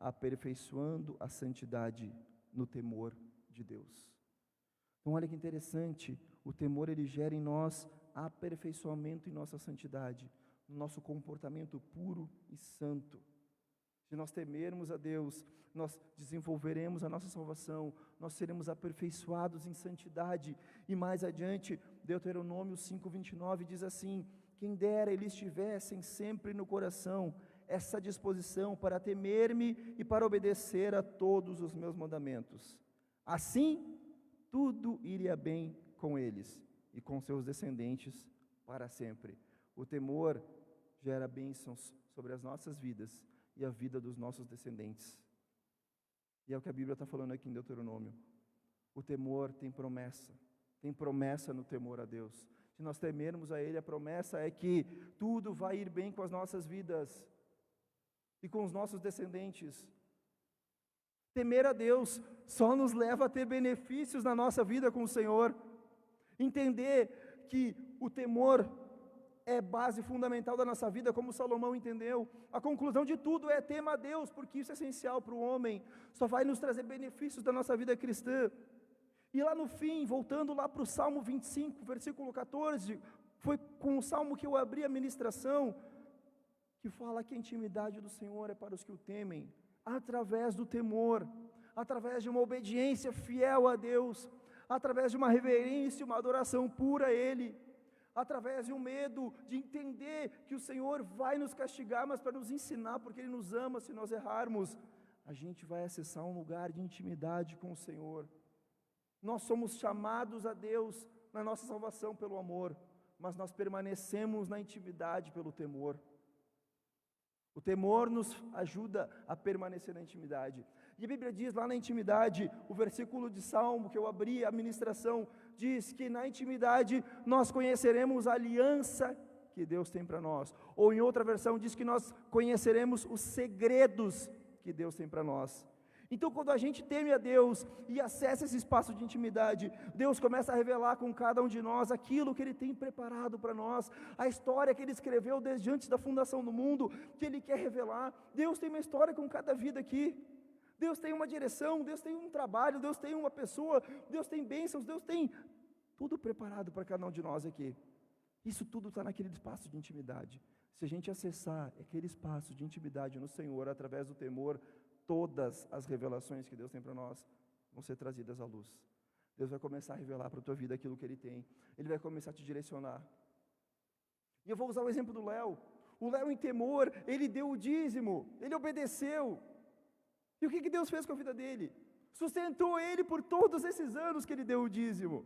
S4: aperfeiçoando a santidade no temor de Deus. Então olha que interessante, o temor ele gera em nós aperfeiçoamento em nossa santidade, no nosso comportamento puro e santo. Se nós temermos a Deus, nós desenvolveremos a nossa salvação, nós seremos aperfeiçoados em santidade. E mais adiante, Deuteronômio 5:29 diz assim: quem dera eles tivessem sempre no coração essa disposição para temer-me e para obedecer a todos os meus mandamentos. Assim, tudo iria bem com eles e com seus descendentes para sempre. O temor gera bênçãos sobre as nossas vidas e a vida dos nossos descendentes. E é o que a Bíblia está falando aqui em Deuteronômio. O temor tem promessa no temor a Deus. Se nós temermos a Ele, a promessa é que tudo vai ir bem com as nossas vidas e com os nossos descendentes. Temer a Deus só nos leva a ter benefícios na nossa vida com o Senhor. Entender que o temor é base fundamental da nossa vida, como Salomão entendeu. A conclusão de tudo é: tema a Deus, porque isso é essencial para o homem, só vai nos trazer benefícios da nossa vida cristã. E lá no fim, voltando lá para o Salmo 25, versículo 14, foi com o salmo que eu abri a ministração, que fala que a intimidade do Senhor é para os que o temem, através do temor, através de uma obediência fiel a Deus, através de uma reverência, uma adoração pura a Ele, através de um medo de entender que o Senhor vai nos castigar, mas para nos ensinar, porque Ele nos ama se nós errarmos, a gente vai acessar um lugar de intimidade com o Senhor. Nós somos chamados a Deus na nossa salvação pelo amor, mas nós permanecemos na intimidade pelo temor. O temor nos ajuda a permanecer na intimidade. E a Bíblia diz lá na intimidade, o versículo de Salmo que eu abri a ministração, diz que na intimidade nós conheceremos a aliança que Deus tem para nós. Ou em outra versão diz que nós conheceremos os segredos que Deus tem para nós. Então, quando a gente teme a Deus e acessa esse espaço de intimidade, Deus começa a revelar com cada um de nós aquilo que Ele tem preparado para nós, a história que Ele escreveu desde antes da fundação do mundo, que Ele quer revelar. Deus tem uma história com cada vida aqui, Deus tem uma direção, Deus tem um trabalho, Deus tem uma pessoa, Deus tem bênçãos, Deus tem tudo preparado para cada um de nós aqui. Isso tudo está naquele espaço de intimidade. Se a gente acessar aquele espaço de intimidade no Senhor, através do temor, todas as revelações que Deus tem para nós vão ser trazidas à luz. Deus vai começar a revelar para a tua vida aquilo que Ele tem. Ele vai começar a te direcionar. E eu vou usar o exemplo do Léo. O Léo, em temor, ele deu o dízimo, ele obedeceu. E o que Deus fez com a vida dele? Sustentou ele por todos esses anos que ele deu o dízimo.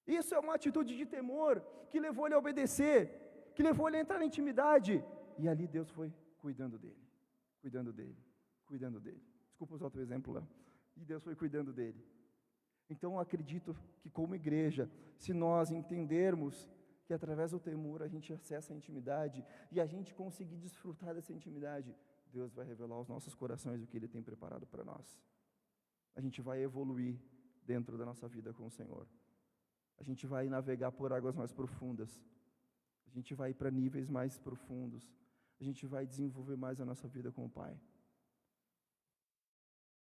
S4: Isso é uma atitude de temor que levou ele a obedecer, que levou ele a entrar na intimidade. E ali Deus foi cuidando dele. Desculpa usar outro exemplo, Léo. E Deus foi cuidando dele. Então eu acredito que como igreja, se nós entendermos que através do temor a gente acessa a intimidade e a gente conseguir desfrutar dessa intimidade, Deus vai revelar aos nossos corações o que Ele tem preparado para nós. A gente vai evoluir dentro da nossa vida com o Senhor. A gente vai navegar por águas mais profundas. A gente vai ir para níveis mais profundos. A gente vai desenvolver mais a nossa vida com o Pai.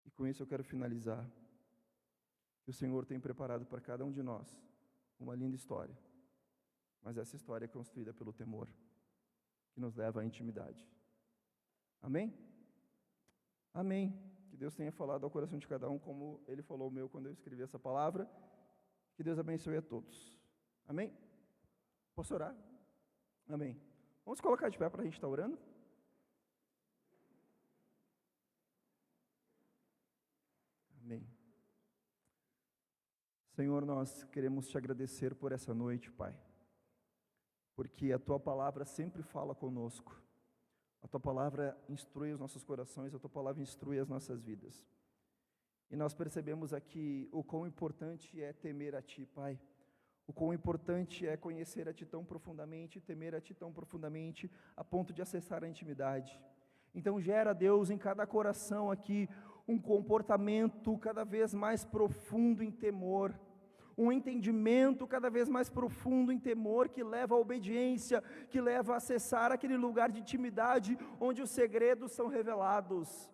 S4: E com isso eu quero finalizar. Que o Senhor tem preparado para cada um de nós uma linda história. Mas essa história é construída pelo temor, que nos leva à intimidade. Amém? Amém. Que Deus tenha falado ao coração de cada um, como Ele falou ao meu quando eu escrevi essa palavra. Que Deus abençoe a todos. Amém? Posso orar? Amém. Vamos colocar de pé para a gente estar orando? Amém. Senhor, nós queremos te agradecer por essa noite, Pai, porque a Tua palavra sempre fala conosco, a Tua palavra instrui os nossos corações, a Tua palavra instrui as nossas vidas, e nós percebemos aqui o quão importante é temer a Ti, Pai, o quão importante é conhecer a Ti tão profundamente, temer a Ti tão profundamente, a ponto de acessar a intimidade. Então gera, Deus, em cada coração aqui, um comportamento cada vez mais profundo em temor, um entendimento cada vez mais profundo em temor, que leva à obediência, que leva a acessar aquele lugar de intimidade, onde os segredos são revelados.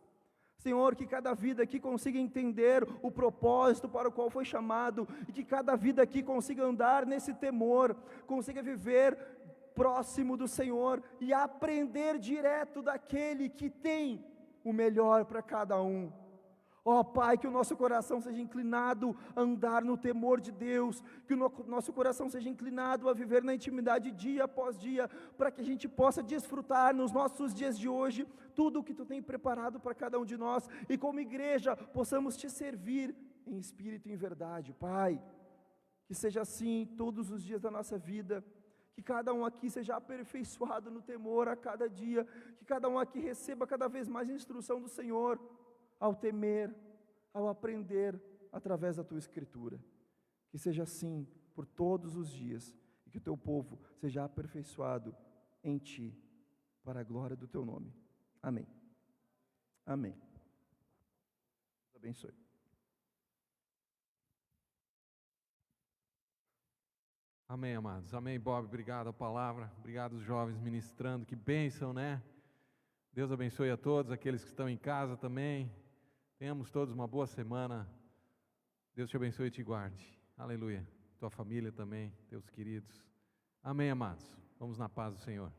S4: Senhor, que cada vida aqui consiga entender o propósito para o qual foi chamado, e que cada vida aqui consiga andar nesse temor, consiga viver próximo do Senhor e aprender direto daquele que tem o melhor para cada um. Ó Pai, que o nosso coração seja inclinado a andar no temor de Deus, que o nosso coração seja inclinado a viver na intimidade dia após dia, para que a gente possa desfrutar nos nossos dias de hoje tudo o que Tu tem preparado para cada um de nós, e como igreja possamos Te servir em espírito e em verdade. Pai, que seja assim todos os dias da nossa vida, que cada um aqui seja aperfeiçoado no temor a cada dia, que cada um aqui receba cada vez mais instrução do Senhor, ao temer, ao aprender através da Tua Escritura. Que seja assim por todos os dias, e que o Teu povo seja aperfeiçoado em Ti, para a glória do Teu nome. Amém. Amém. Deus abençoe.
S5: Amém, amados. Amém, Bob. Obrigado a palavra. Obrigado os jovens ministrando. Que bênção, né? Deus abençoe a todos, aqueles que estão em casa também. Tenhamos todos uma boa semana. Deus te abençoe e te guarde. Aleluia. Tua família também, teus queridos. Amém, amados. Vamos na paz do Senhor.